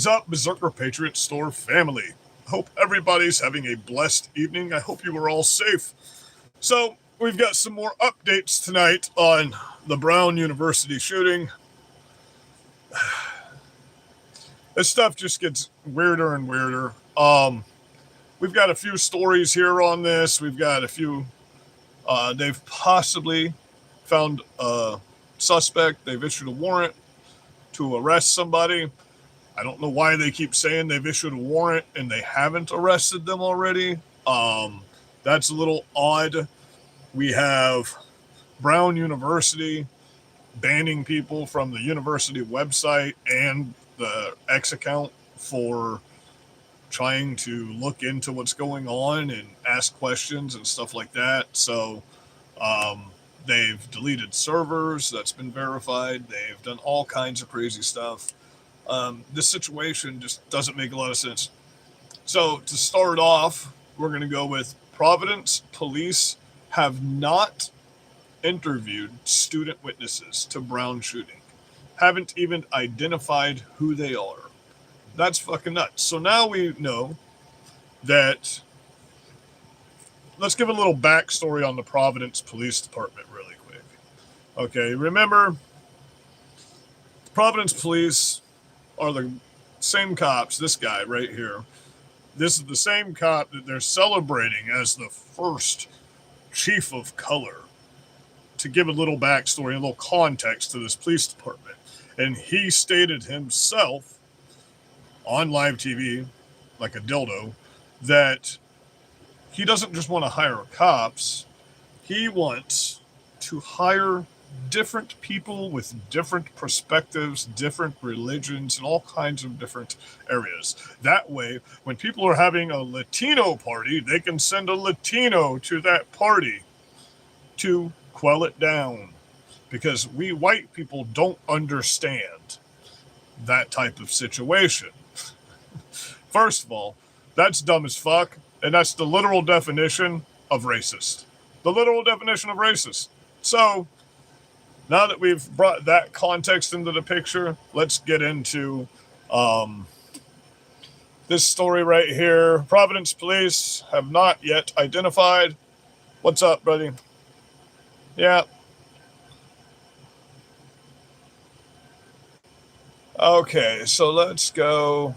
What's up, Berserker Patriot Store family? Hope everybody's having a blessed evening. I hope you were all safe. So, we've got some more updates tonight on the Brown University shooting. This stuff just gets weirder and weirder. We've got a few stories here on this. We've got a few. They've possibly found a suspect. They've issued a warrant to arrest somebody. I don't know why they keep saying they've issued a warrant and they haven't arrested them already. That's a little odd. We have Brown University banning people from the university website and the X account for trying to look into what's going on and ask questions and stuff like that. So they've deleted servers. That's been verified. They've done all kinds of crazy stuff. This situation just doesn't make a lot of sense. So to start off, we're going to go with Providence Police have not interviewed student witnesses to Brown shooting. Haven't even identified who they are. That's fucking nuts. So now we know that. Let's give a little backstory on the Providence Police Department really quick. Okay, remember, Providence Police are the same cops, this guy right here. This is the same cop that they're celebrating as the first chief of color. To give a little backstory, a little context to this police department. And he stated himself on live TV, like a dildo, that he doesn't just want to hire cops. He wants to hire different people with different perspectives, different religions, and all kinds of different areas. That way, when people are having a Latino party, they can send a Latino to that party to quell it down. Because we white people don't understand that type of situation. First of all, that's dumb as fuck, and that's the literal definition of racist. The literal definition of racist. So, now that we've brought that context into the picture, let's get into this story right here. Providence Police have not yet identified. What's up, buddy? Yeah. Okay, so let's go.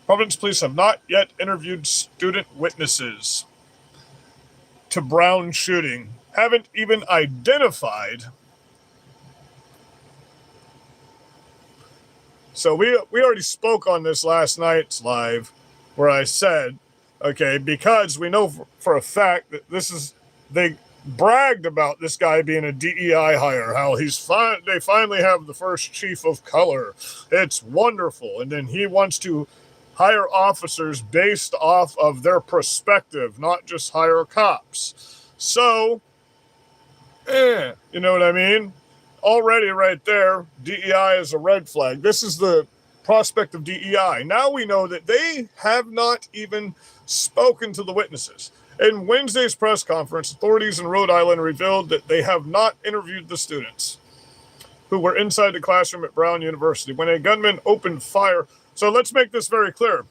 Providence Police have not yet interviewed student witnesses to Brown shooting. Haven't even identified. So we already spoke on this last night's live, where I said, okay, because we know for a fact that they bragged about this guy being a DEI hire, how they finally have the first chief of color. It's wonderful. And then he wants to hire officers based off of their perspective, not just hire cops. So, you know what I mean? Already right there, DEI is a red flag. This is the prospect of DEI. Now we know that they have not even spoken to the witnesses. In Wednesday's press conference, authorities in Rhode Island revealed that they have not interviewed the students who were inside the classroom at Brown University when a gunman opened fire. So let's make this very clear.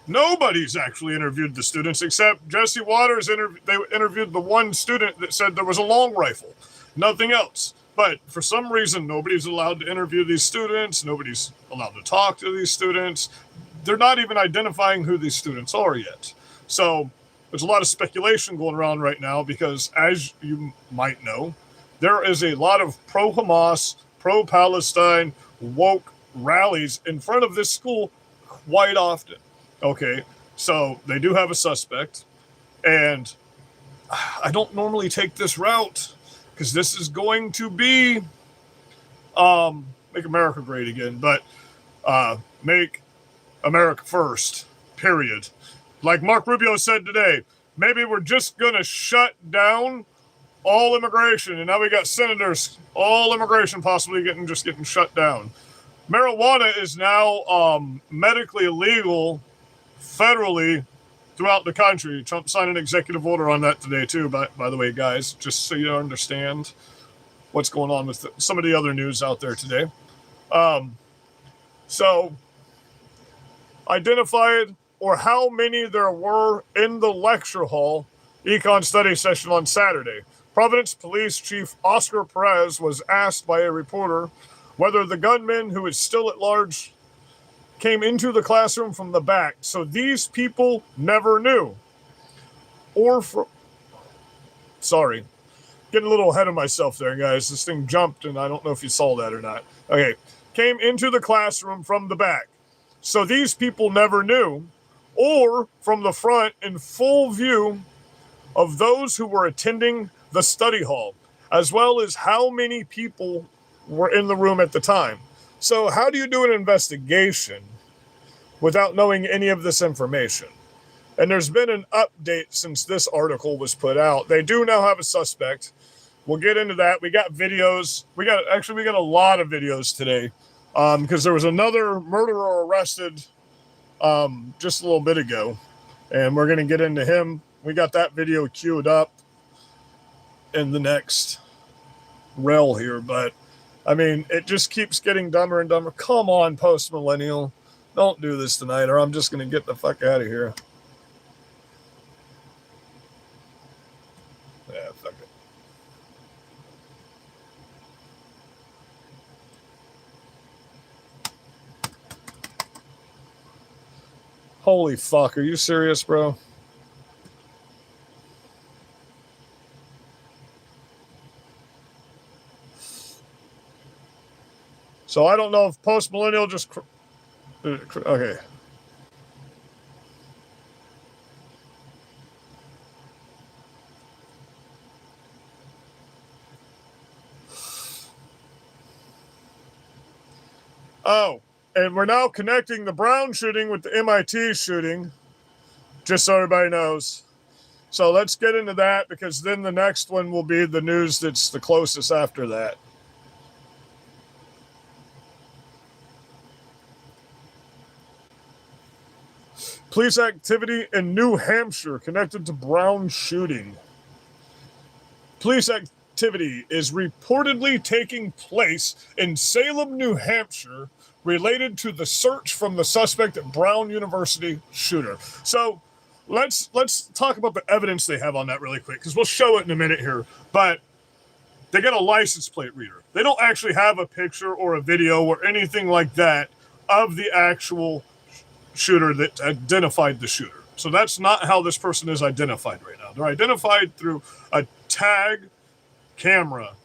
Nobody's actually interviewed the students except Jesse Waters. They interviewed the one student that said there was a long rifle. Nothing else. But for some reason, nobody's allowed to interview these students. Nobody's allowed to talk to these students. They're not even identifying who these students are yet. So there's a lot of speculation going around right now because, as you might know, there is a lot of pro-Hamas, pro-Palestine, woke rallies in front of this school quite often. Okay, so they do have a suspect, and I don't normally take this route because this is going to be make America great again, but make America first, period. Like Mark Rubio said today, maybe we're just going to shut down all immigration, and now we got senators, all immigration possibly getting shut down. Marijuana is now medically illegal federally throughout the country. Trump signed an executive order on that today, too, by the way, guys, just so you understand what's going on with some of the other news out there today. So, identified or how many there were in the lecture hall econ study session on Saturday. Providence Police Chief Oscar Perez was asked by a reporter whether the gunman, who is still at large, came into the classroom from the back. So these people never knew. Sorry, getting a little ahead of myself there, guys. This thing jumped, and I don't know if you saw that or not. Okay, came into the classroom from the back. So these people never knew, or from the front in full view of those who were attending the study hall, as well as how many people were in the room at the time. So how do you do an investigation without knowing any of this information? And there's been an update since this article was put out. They do now have a suspect. We'll get into that. We got videos. We got a lot of videos today because there was another murderer arrested just a little bit ago, and we're going to get into him. We got that video queued up in the next rel here, but I mean, it just keeps getting dumber and dumber. Come on, post-millennial. Don't do this tonight, or I'm just going to get the fuck out of here. Yeah, fuck it. Holy fuck, are you serious, bro? So I don't know if post-millennial just... Okay. Oh, and we're now connecting the Brown shooting with the MIT shooting, just so everybody knows. So let's get into that, because then the next one will be the news that's the closest after that. Police activity in New Hampshire connected to Brown shooting. Police activity is reportedly taking place in Salem, New Hampshire, related to the search from the suspect at Brown University shooter. So let's talk about the evidence they have on that really quick, because we'll show it in a minute here. But they got a license plate reader. They don't actually have a picture or a video or anything like that of the actual shooter that identified the shooter. So that's not how this person is identified right now. They're identified through a tag camera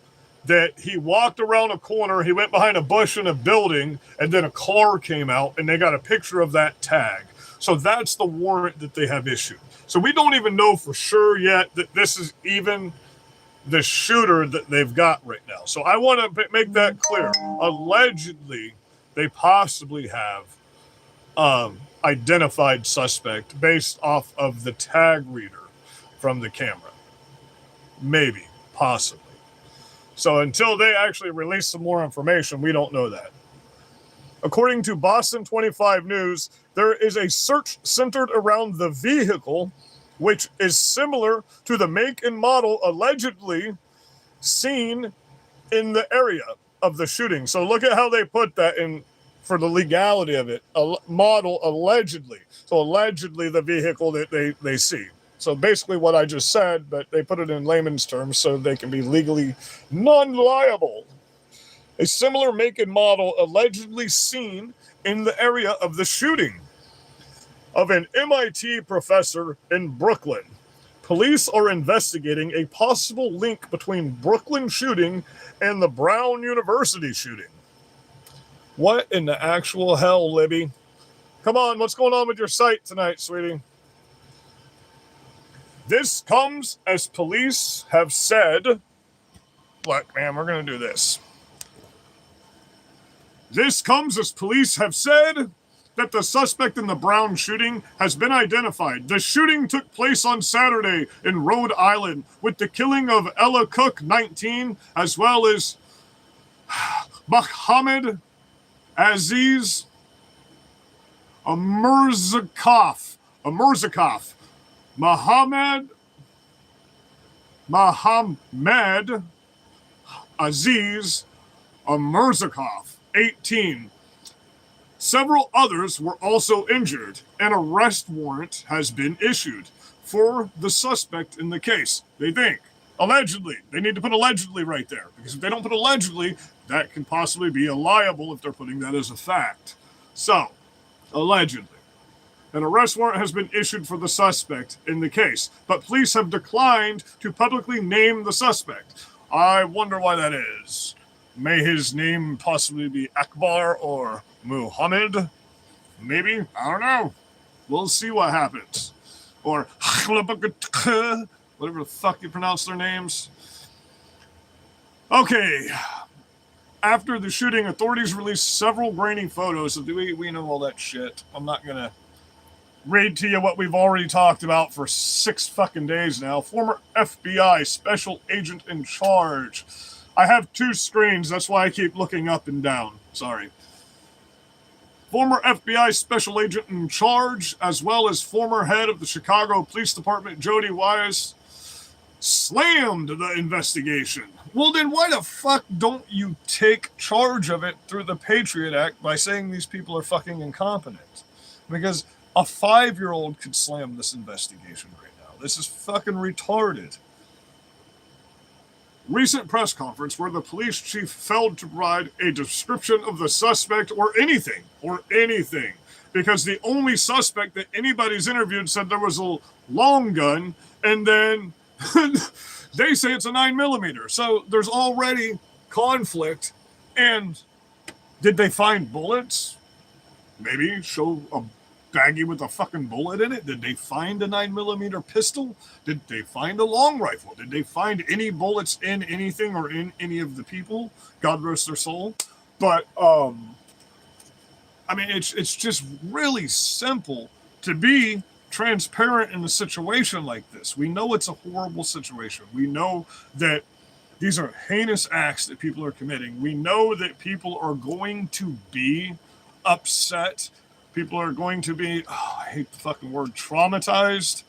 that he walked around a corner, he went behind a bush in a building, and then a car came out, and they got a picture of that tag. So that's the warrant that they have issued. So we don't even know for sure yet that this is even the shooter that they've got right now. So I want to make that clear. Allegedly, they possibly have identified suspect based off of the tag reader from the camera. Maybe, possibly. So until they actually release some more information, we don't know that. According to Boston 25 News, there is a search centered around the vehicle, which is similar to the make and model allegedly seen in the area of the shooting. So look at how they put that in for the legality of it. A model allegedly. So allegedly the vehicle that they see. So basically what I just said, but they put it in layman's terms so they can be legally non-liable. A similar make and model allegedly seen in the area of the shooting of an MIT professor in Brooklyn. Police are investigating a possible link between Brooklyn shooting and the Brown University shooting. What in the actual hell, Libby? Come on, what's going on with your site tonight, sweetie? This comes as police have said... Look, man, we're going to do this. This comes as police have said that the suspect in the Brown shooting has been identified. The shooting took place on Saturday in Rhode Island, with the killing of Ella Cook, 19, as well as Mohammed Aziz Amurzakov. Mohammed Aziz Amurzakov, 18. Several others were also injured. An arrest warrant has been issued for the suspect in the case. They think, allegedly, they need to put allegedly right there, because if they don't put allegedly, that can possibly be liable if they're putting that as a fact. So, allegedly. An arrest warrant has been issued for the suspect in the case, but police have declined to publicly name the suspect. I wonder why that is. May his name possibly be Akbar or Muhammad? Maybe? I don't know. We'll see what happens. Or whatever the fuck you pronounce their names. Okay. After the shooting, authorities released several grainy photos. We know all that shit. I'm not going to read to you what we've already talked about for 6 fucking days now. Former FBI special agent in charge. I have 2 screens. That's why I keep looking up and down. Sorry. Former FBI special agent in charge, as well as former head of the Chicago Police Department, Jody Wise, slammed the investigation. Well, then why the fuck don't you take charge of it through the Patriot Act by saying these people are fucking incompetent? Because a 5-year-old could slam this investigation right now. This is fucking retarded. Recent press conference where the police chief failed to provide a description of the suspect or anything, because the only suspect that anybody's interviewed said there was a long gun, and then they say it's a 9mm. So there's already conflict. And did they find bullets? Maybe show a baggie with a fucking bullet in it. Did they find a 9mm pistol? Did they find a long rifle? Did they find any bullets in anything or in any of the people? God rest their soul. But I mean, it's just really simple to be transparent in a situation like this. We know it's a horrible situation. We know that these are heinous acts that people are committing. We know that people are going to be upset. People are going to be, I hate the fucking word, traumatized.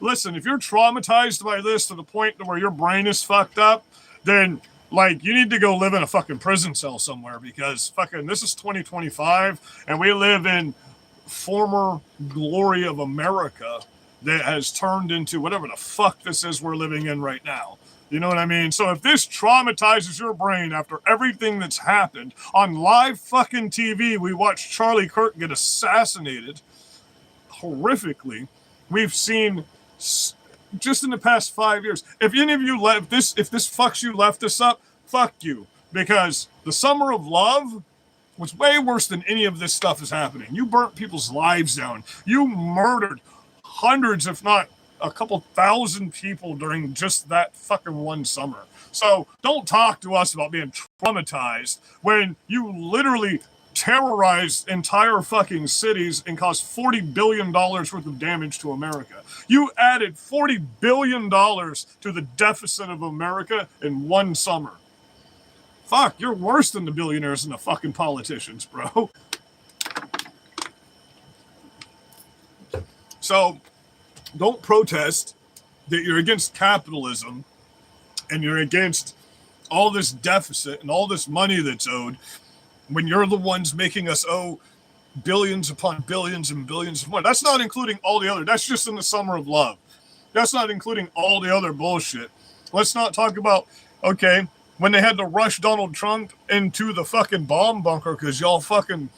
Listen, if you're traumatized by this to the point where your brain is fucked up, then like you need to go live in a fucking prison cell somewhere, because fucking this is 2025 and we live in former glory of America that has turned into whatever the fuck this is we're living in right now. You know what I mean? So if this traumatizes your brain after everything that's happened on live fucking TV, we watched Charlie Kirk get assassinated horrifically. We've seen just in the past 5 years. If any of you left this, if this fucks you left this up, fuck you. Because the summer of love was way worse than any of this stuff is happening. You burnt people's lives down. You murdered hundreds, if not a couple thousand people during just that fucking one summer. So don't talk to us about being traumatized when you literally terrorized entire fucking cities and caused $40 billion worth of damage to America. You added $40 billion to the deficit of America in one summer. Fuck, you're worse than the billionaires and the fucking politicians, bro. So don't protest that you're against capitalism and you're against all this deficit and all this money that's owed when you're the ones making us owe billions upon billions and billions of money. That's not including all the other. That's just in the summer of love. That's not including all the other bullshit. Let's not talk about, okay, when they had to rush Donald Trump into the fucking bomb bunker because y'all fucking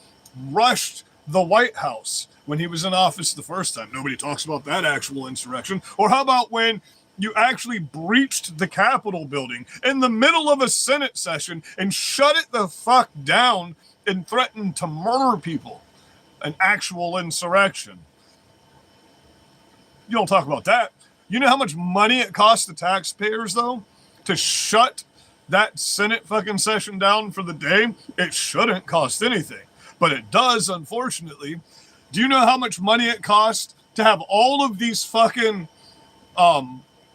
rushed the White House when he was in office the first time. Nobody talks about that actual insurrection. Or how about when you actually breached the Capitol building in the middle of a Senate session and shut it the fuck down and threatened to murder people? An actual insurrection. You don't talk about that. You know how much money it costs the taxpayers, though, to shut that Senate fucking session down for the day? It shouldn't cost anything, but it does, unfortunately. Do you know how much money it costs to have all of these fucking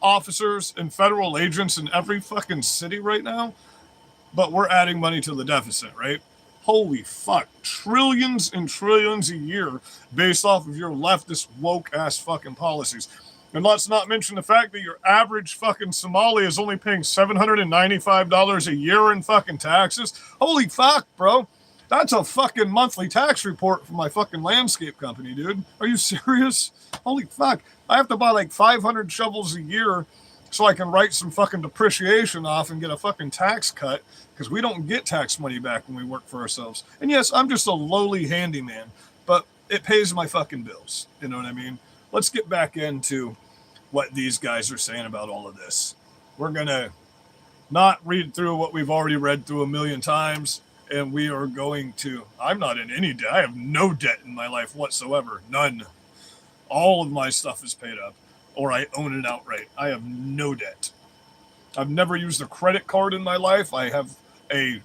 officers and federal agents in every fucking city right now? But we're adding money to the deficit, right? Holy fuck. Trillions and trillions a year based off of your leftist woke ass fucking policies. And let's not mention the fact that your average fucking Somali is only paying $795 a year in fucking taxes. Holy fuck, bro. That's a fucking monthly tax report from my fucking landscape company, dude. Are you serious? Holy fuck. I have to buy like 500 shovels a year so I can write some fucking depreciation off and get a fucking tax cut, because we don't get tax money back when we work for ourselves. And yes, I'm just a lowly handyman, but it pays my fucking bills. You know what I mean? Let's get back into what these guys are saying about all of this. We're going to not read through what we've already read through a million times, and we are going to, I'm not in any debt. I have no debt in my life whatsoever. None. All of my stuff is paid up, or I own it outright. I have no debt. I've never used a credit card in my life. I have I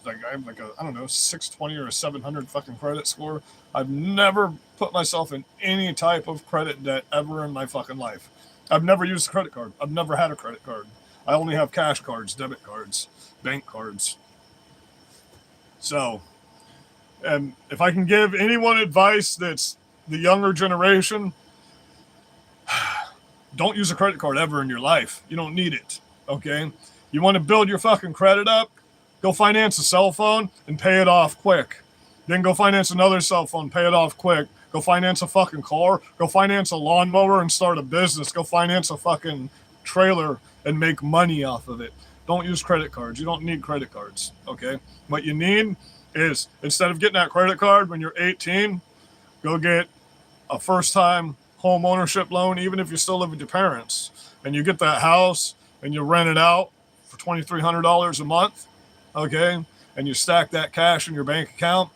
don't know, 620 or a 700 fucking credit score. I've never put myself in any type of credit debt ever in my fucking life. I've never used a credit card. I've never had a credit card. I only have cash cards, debit cards, bank cards. So, and if I can give anyone advice that's the younger generation, don't use a credit card ever in your life. You don't need it, okay? You want to build your fucking credit up? Go finance a cell phone and pay it off quick. Then go finance another cell phone, pay it off quick. Go finance a fucking car. Go finance a lawnmower and start a business. Go finance a fucking trailer and make money off of it. Don't use credit cards. You don't need credit cards, okay? What you need is, instead of getting that credit card when you're 18, go get a first-time home ownership loan, even if you still live with your parents, and you get that house and you rent it out for $2,300 a month, okay? And you stack that cash in your bank account,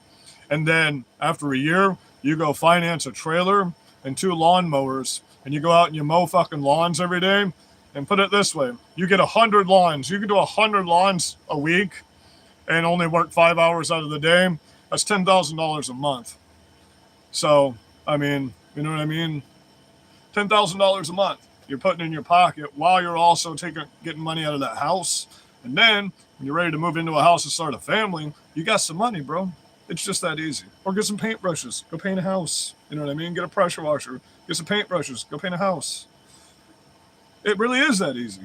and then after a year, you go finance a trailer and 2 lawnmowers, and you go out and you mow fucking lawns every day. And put it this way, you get 100 lawns. You can do 100 lawns a week and only work 5 hours out of the day. That's $10,000 a month. So, I mean, you know what I mean? $10,000 a month you're putting in your pocket while you're also getting money out of that house. And then when you're ready to move into a house and start a family, you got some money, bro. It's just that easy. Or get some paintbrushes. Go paint a house. You know what I mean? Get a pressure washer. Get some paintbrushes. Go paint a house. It really is that easy.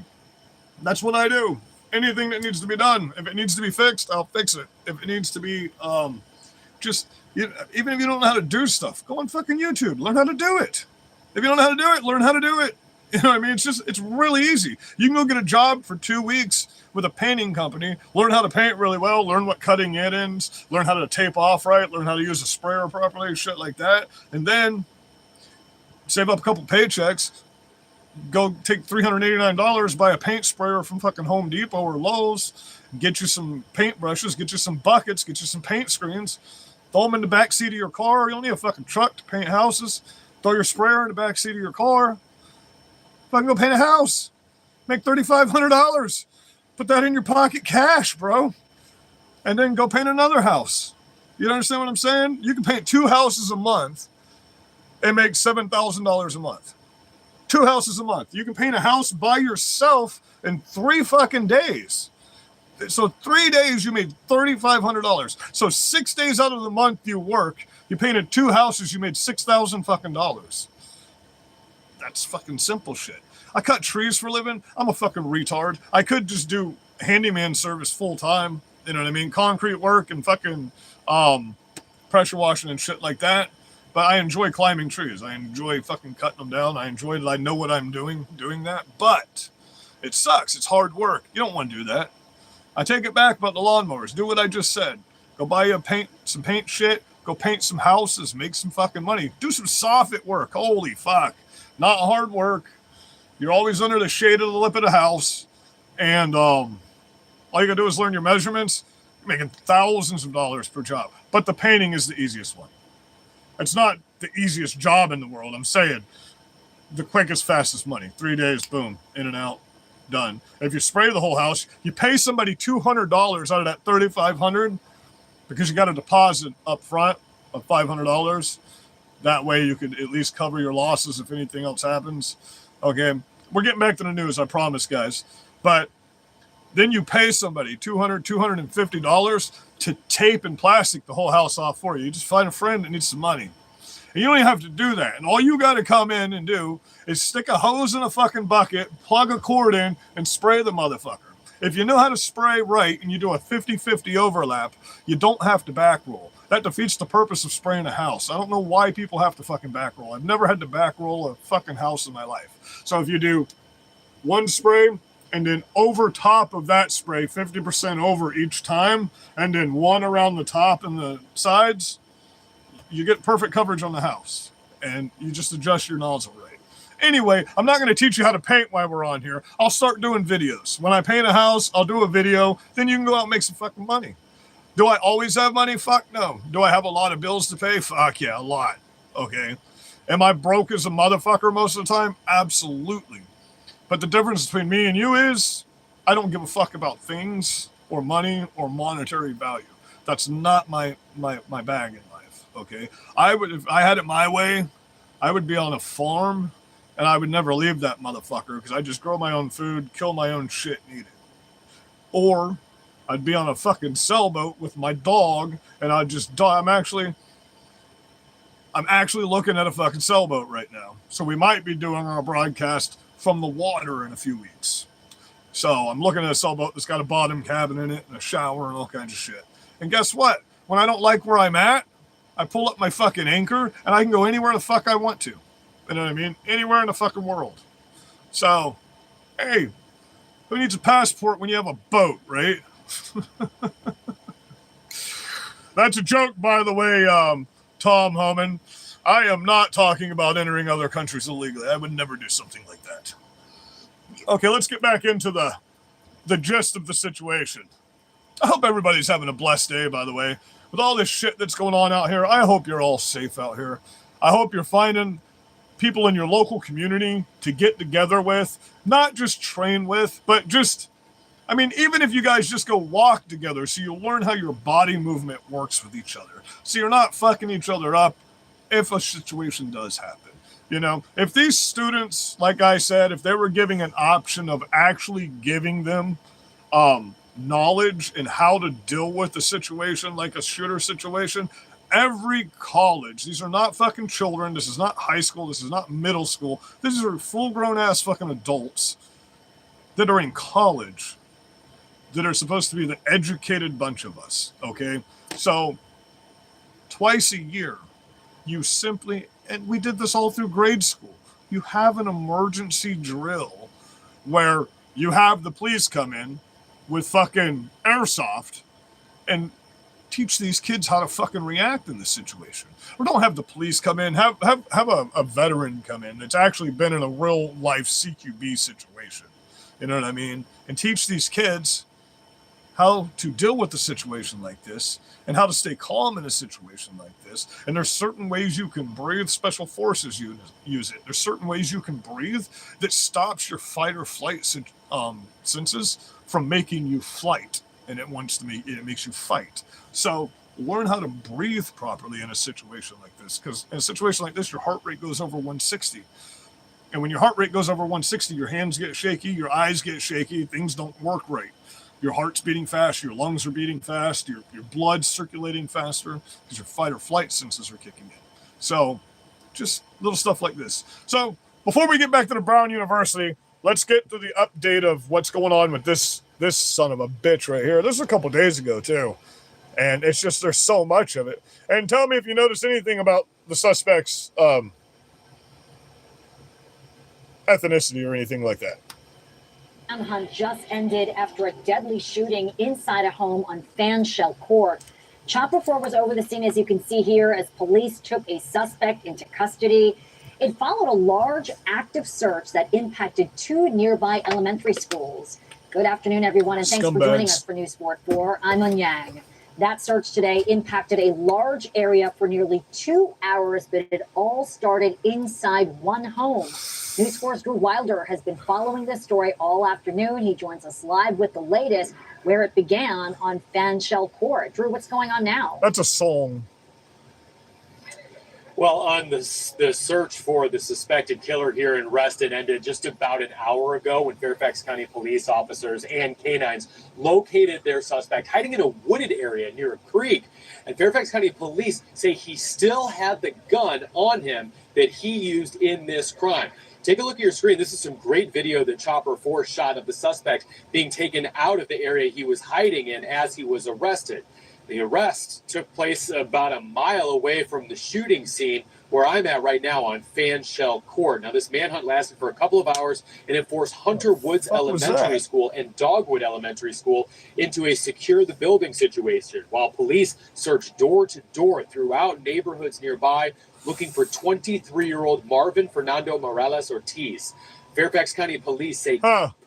That's what I do. Anything that needs to be done. If it needs to be fixed, I'll fix it. If it needs to be even if you don't know how to do stuff, go on fucking YouTube. Learn how to do it. If you don't know how to do it, learn how to do it. You know what I mean? It's really easy. You can go get a job for 2 weeks with a painting company, learn how to paint really well, learn what cutting it is, learn how to tape off right, learn how to use a sprayer properly, shit like that. And then save up a couple paychecks, go take $389, buy a paint sprayer from fucking Home Depot or Lowe's, get you some paintbrushes, get you some buckets, get you some paint screens, throw them in the back seat of your car. You don't need a fucking truck to paint houses. Throw your sprayer in the back seat of your car. Fucking go paint a house. Make $3,500. Put that in your pocket cash, bro. And then go paint another house. You understand what I'm saying? You can paint 2 houses a month and make $7,000 a month. 2 houses a month. You can paint a house by yourself in 3 fucking days. So 3 days you made $3,500. So 6 days out of the month you work, you painted 2 houses, you made $6,000 fucking dollars. That's fucking simple shit. I cut trees for a living. I'm a fucking retard. I could just do handyman service full time. You know what I mean? Concrete work and fucking pressure washing and shit like that. But I enjoy climbing trees. I enjoy fucking cutting them down. I know what I'm doing that. But it sucks. It's hard work. You don't want to do that. I take it back about the lawnmowers. Do what I just said. Go buy some paint shit. Go paint some houses. Make some fucking money. Do some soffit work. Holy fuck. Not hard work. You're always under the shade of the lip of the house. And all you gotta do is learn your measurements. You're making thousands of dollars per job. But the painting is the easiest one. It's not the easiest job in the world. I'm saying the quickest, fastest money. 3 days, boom, in and out, done. If you spray the whole house, you pay somebody $200 out of that $3,500 because you got a deposit up front of $500. That way you could at least cover your losses if anything else happens. Okay, we're getting back to the news, I promise, guys. But then you pay somebody $200, $250 to tape and plastic the whole house off for you. You just find a friend that needs some money. And you don't even have to do that. And all you got to come in and do is stick a hose in a fucking bucket, plug a cord in, and spray the motherfucker. If you know how to spray right and you do a 50-50 overlap, you don't have to back roll. That defeats the purpose of spraying a house. I don't know why people have to fucking back roll. I've never had to back roll a fucking house in my life. So if you do one spray and then over top of that spray, 50% over each time, and then one around the top and the sides, you get perfect coverage on the house. And you just adjust your nozzle right. Anyway, I'm not going to teach you how to paint while we're on here. I'll start doing videos. When I paint a house, I'll do a video. Then you can go out and make some fucking money. Do I always have money? Fuck no. Do I have a lot of bills to pay? Fuck yeah, a lot. Okay. Am I broke as a motherfucker most of the time? Absolutely. But the difference between me and you is I don't give a fuck about things or money or monetary value. That's not my bag in life. Okay. If I had it my way, I would be on a farm and I would never leave that motherfucker because I just grow my own food, kill my own shit, and eat it. Or I'd be on a fucking sailboat with my dog, and I'd just die. I'm actually looking at a fucking sailboat right now. So we might be doing our broadcast from the water in a few weeks. So I'm looking at a sailboat that's got a bottom cabin in it and a shower and all kinds of shit. And guess what? When I don't like where I'm at, I pull up my fucking anchor, and I can go anywhere the fuck I want to. You know what I mean? Anywhere in the fucking world. So, hey, who needs a passport when you have a boat, right? That's a joke, by the way, Tom Homan. I am not talking about entering other countries illegally. I would never do something like that. Okay, let's get back into the gist of the situation. I hope everybody's having a blessed day, by the way. With all this shit that's going on out here, I hope you're all safe out here. I hope you're finding people in your local community to get together with, not just train with, but just, I mean, even if you guys just go walk together so you'll learn how your body movement works with each other. So you're not fucking each other up if a situation does happen. You know, if these students, like I said, if they were giving an option of actually giving them knowledge in how to deal with a situation like a shooter situation, every college, these are not fucking children, this is not high school, this is not middle school, these are full-grown ass fucking adults that are in college that are supposed to be the educated bunch of us, okay? So twice a year, you simply, and we did this all through grade school, you have an emergency drill where you have the police come in with fucking airsoft and teach these kids how to fucking react in this situation. Or don't have the police come in, have a veteran come in that's actually been in a real life CQB situation. You know what I mean? And teach these kids how to deal with a situation like this and how to stay calm in a situation like this. And there's certain ways you can breathe. Special forces use it. There's certain ways you can breathe that stops your fight or flight senses from making you flight. And it makes you fight. So learn how to breathe properly in a situation like this. Because in a situation like this, your heart rate goes over 160. And when your heart rate goes over 160, your hands get shaky, your eyes get shaky, things don't work right. Your heart's beating fast, your lungs are beating fast, your blood's circulating faster because your fight or flight senses are kicking in. So just little stuff like this. So before we get back to the Brown University, let's get to the update of what's going on with this son of a bitch right here. This was a couple days ago too. And it's just, there's so much of it. And tell me if you noticed anything about the suspect's ethnicity or anything like that. Hunt just ended after a deadly shooting inside a home on Fanshell Court. Chopper 4 was over the scene, as you can see here, as police took a suspect into custody. It followed a large active search that impacted 2 nearby elementary schools. Good afternoon, everyone, and thanks for joining us for News Sport 4. I'm Un Yang. That search today impacted a large area for nearly 2 hours, but it all started inside one home. News 4's Drew Wilder has been following this story all afternoon. He joins us live with the latest, where it began on Fanshell Court. Drew, what's going on now? That's a song. Well, on the search for the suspected killer here in Reston ended just about an hour ago when Fairfax County police officers and canines located their suspect hiding in a wooded area near a creek. And Fairfax County police say he still had the gun on him that he used in this crime. Take a look at your screen. This is some great video that Chopper 4 shot of the suspect being taken out of the area he was hiding in as he was arrested. The arrest took place about a mile away from the shooting scene where I'm at right now on Fanshell Court. Now, this manhunt lasted for a couple of hours, and it forced Hunter Woods Elementary School and Dogwood Elementary School into a secure the building situation, while police searched door to door throughout neighborhoods nearby, looking for 23-year-old Marvin Fernando Morales Ortiz. Fairfax County Police say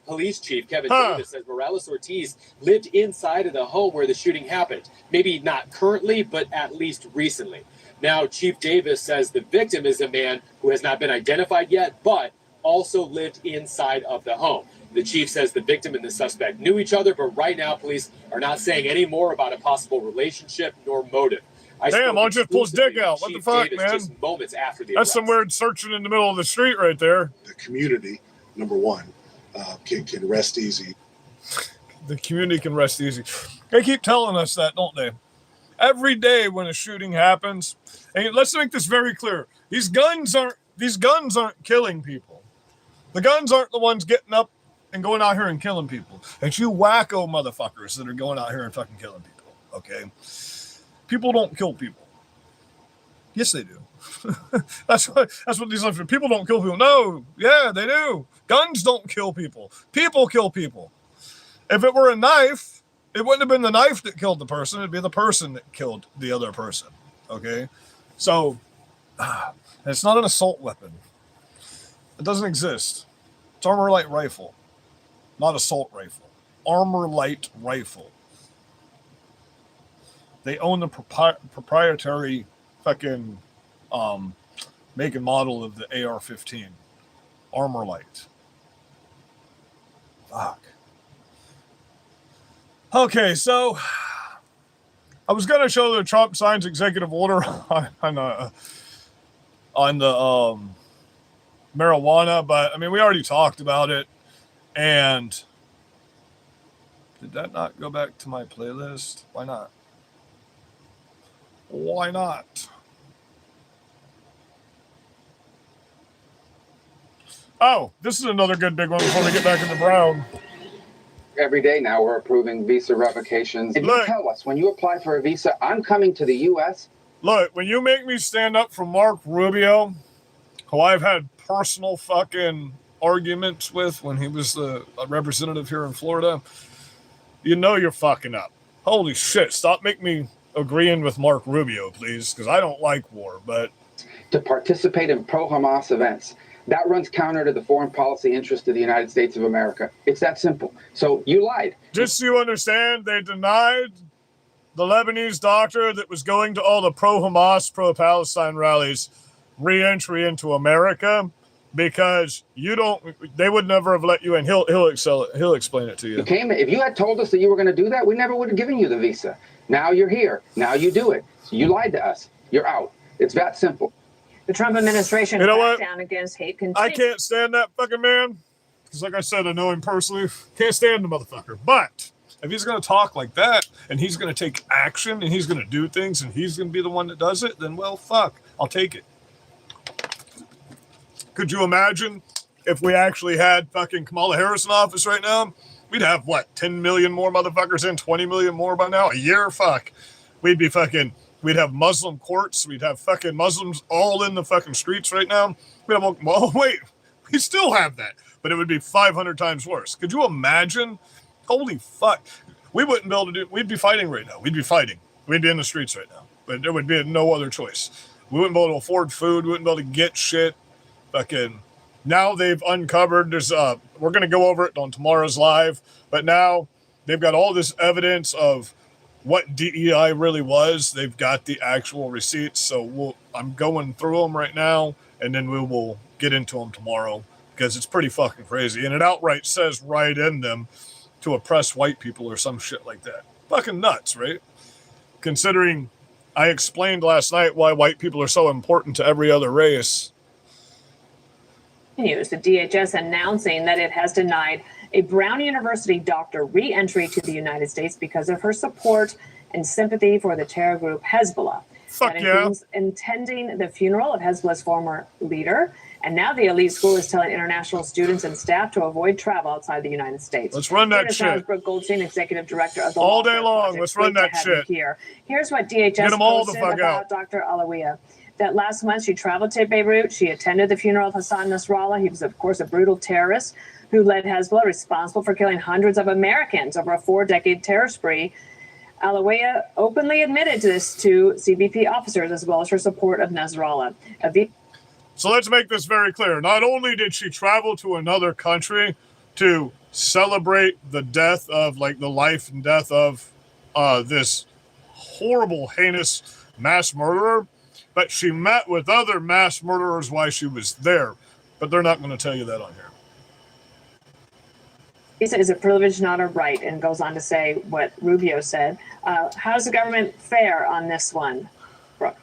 Police Chief Kevin Davis says Morales Ortiz lived inside of the home where the shooting happened. Maybe not currently, but at least recently. Now, Chief Davis says the victim is a man who has not been identified yet, but also lived inside of the home. The chief says the victim and the suspect knew each other, but right now police are not saying any more about a possible relationship nor motive. Damn, why don't you just pull his dick out? What the fuck, Davis man? Just moments after the That's arrest. some weird searching in the middle of the street right there. The community, number one, can rest easy. The community can rest easy. They keep telling us that, don't they? Every day when a shooting happens, and let's make this very clear: these guns aren't killing people. The guns aren't the ones getting up and going out here and killing people. It's you wacko motherfuckers that are going out here and fucking killing people. Okay, people don't kill people. Yes, they do. That's what these people don't kill people. No, yeah, they do. Guns don't kill people. People kill people. If it were a knife, it wouldn't have been the knife that killed the person. It'd be the person that killed the other person. Okay? So, it's not an assault weapon. It doesn't exist. It's armor light rifle, not assault rifle. Armor light rifle. They own the proprietary fucking make and model of the AR-15. Armor light. Fuck. Okay, so I was going to show the Trump signs executive order on the marijuana, but I mean, we already talked about it. And did that not go back to my playlist? Why not? Why not? Oh, this is another good big one before we get back into Brown. Every day now we're approving visa revocations. If you tell us when you apply for a visa, I'm coming to the U.S. Look, when you make me stand up for Mark Rubio, who I've had personal fucking arguments with when he was the representative here in Florida, you know you're fucking up. Holy shit, stop making me agreeing with Mark Rubio, please, because I don't like war, but... To participate in pro-Hamas events. That runs counter to the foreign policy interest of the United States of America. It's that simple. So you lied. Just so you understand, they denied the Lebanese doctor that was going to all the pro-Hamas, pro-Palestine rallies re-entry into America because they would never have let you in. He'll explain it to you. If you had told us that you were going to do that, we never would have given you the visa. Now you're here. Now you do it. So you lied to us. You're out. It's that simple. The Trump administration crackdown against hate continues. I can't stand that fucking man. Because like I said, I know him personally. Can't stand the motherfucker. But if he's going to talk like that, and he's going to take action, and he's going to do things, and he's going to be the one that does it, then, well, fuck. I'll take it. Could you imagine if we actually had fucking Kamala Harris in office right now? We'd have, 10 million more motherfuckers in, 20 million more by now? A year? Fuck. We'd have Muslim courts. We'd have fucking Muslims all in the fucking streets right now. We still have that, but it would be 500 times worse. Could you imagine? Holy fuck. We wouldn't be able to do, we'd be fighting right now. We'd be fighting. We'd be in the streets right now, but there would be no other choice. We wouldn't be able to afford food. We wouldn't be able to get shit. Fucking, now they've uncovered, we're going to go over it on tomorrow's live, but now they've got all this evidence of what DEI really was. They've got the actual receipts, so I'm going through them right now, and then we will get into them tomorrow, because it's pretty fucking crazy, and it outright says right in them to oppress white people or some shit like that. Fucking nuts, right? Considering I explained last night why white people are so important to every other race. News, the DHS announcing that it has denied a Brown University doctor re-entry to the United States because of her support and sympathy for the terror group Hezbollah. Fuck that yeah. includes attending the funeral of Hezbollah's former leader And now the elite school is telling international students and staff to avoid travel outside the United States. Let's run that Here is now shit. Brooke Goldstein, executive director of the All day Lawfare long. Project. Let's run Great to that have you shit. here. Here's what DHS Get 'em all the posted fuck about out. Dr. Alawiya. That last month she traveled to Beirut. She attended the funeral of Hassan Nasrallah. He was, of course, a brutal terrorist who led Hezbollah, responsible for killing hundreds of Americans over a 4-decade terror spree. Alawiya openly admitted to this to CBP officers, as well as her support of Nasrallah. So let's make this very clear. Not only did she travel to another country to celebrate the death of, like, the life and death of this horrible, heinous mass murderer, but she met with other mass murderers while she was there. But they're not going to tell you that on here. He said it's a privilege, not a right, and goes on to say what Rubio said. How does the government fare on this one, Brooke?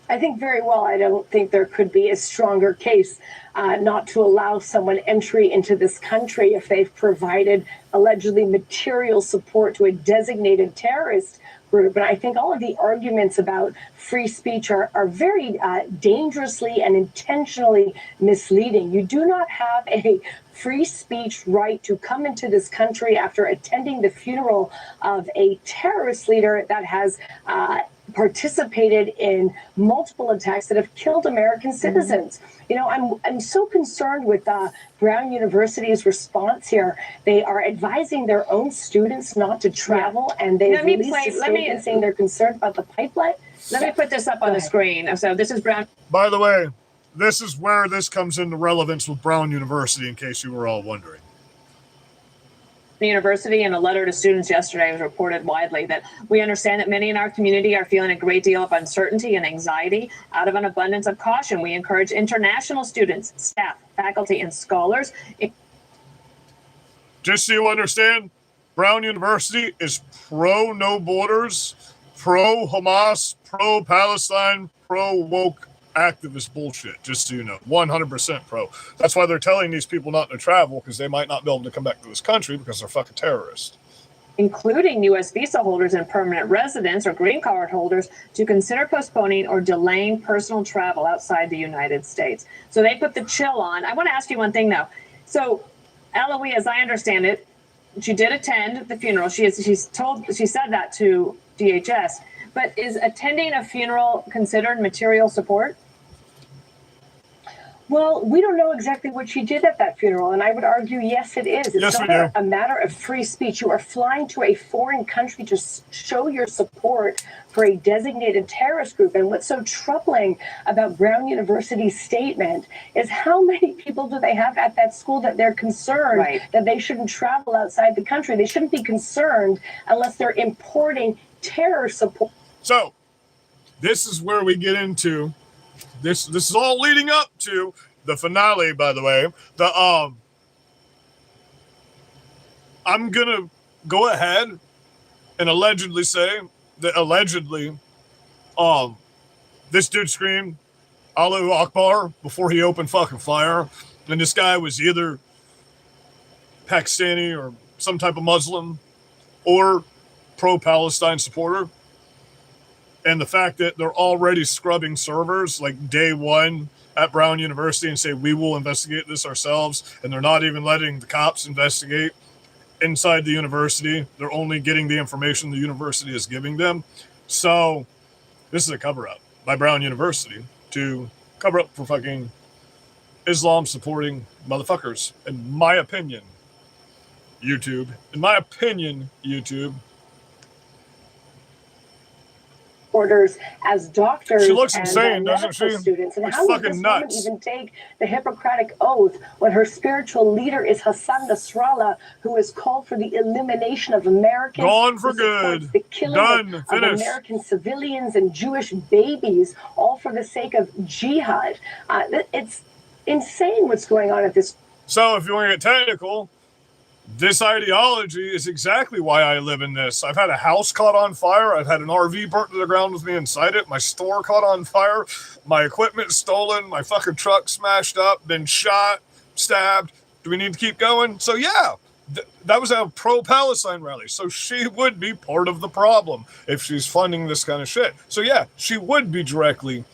I think very well. I don't think there could be a stronger case not to allow someone entry into this country if they've provided allegedly material support to a designated terrorist group. And I think all of the arguments about free speech are very dangerously and intentionally misleading. You do not have a free speech right to come into this country after attending the funeral of a terrorist leader that has participated in multiple attacks that have killed American citizens. You know, I'm so concerned with Brown University's response here. They are advising their own students not to travel, and they've released a statement saying they're concerned about the pipeline. Let me put this up on the screen. So this is Brown. By the way, this is where this comes into relevance with Brown University, in case you were all wondering. University, in a letter to students yesterday, was reported widely that we understand that many in our community are feeling a great deal of uncertainty and anxiety. Out of an abundance of caution, we encourage international students, staff, faculty, and scholars. Just so you understand, Brown University is pro no borders, pro Hamas, pro Palestine, pro woke activist bullshit, just so you know. 100% pro. That's why they're telling these people not to travel, because they might not be able to come back to this country because they're fucking terrorists. Including U.S. visa holders and permanent residents or green card holders, to consider postponing or delaying personal travel outside the United States. So they put the chill on. I want to ask you one thing, though. So Alawiya, as I understand it, she did attend the funeral. She said that to DHS. But is attending a funeral considered material support? Well, we don't know exactly what she did at that funeral, and I would argue, yes, it is. It's not a matter of free speech. You are flying to a foreign country to show your support for a designated terrorist group. And what's so troubling about Brown University's statement is how many people do they have at that school that they're concerned that they shouldn't travel outside the country? They shouldn't be concerned unless they're importing terror support. So, this is where we get into this is all leading up to the finale, by the way. I'm gonna go ahead and allegedly say that this dude screamed Allahu Akbar before he opened fucking fire, and this guy was either Pakistani or some type of Muslim or pro-Palestine supporter. And the fact that they're already scrubbing servers like day one at Brown University and say, we will investigate this ourselves. And they're not even letting the cops investigate inside the university. They're only getting the information the university is giving them. So this is a cover up by Brown University to cover up for fucking Islam supporting motherfuckers. In my opinion, YouTube. Orders as doctors. She looks and insane, doesn't she? Students. And Looks how would fucking this nuts. woman even take the Hippocratic Oath when her spiritual leader is Hassan Nasrallah, who has called for the elimination of Americans? Gone for good. The killing of American civilians and Jewish babies, all for the sake of jihad. It's insane what's going on at this. So if you want to get technical, this ideology is exactly why I live in this. I've had a house caught on fire. I've had an RV burnt to the ground with me inside it. My store caught on fire. My equipment stolen. My fucking truck smashed up. Been shot, stabbed. Do we need to keep going? So yeah, that was a pro-Palestine rally. So she would be part of the problem if she's funding this kind of shit. So yeah, she would be directly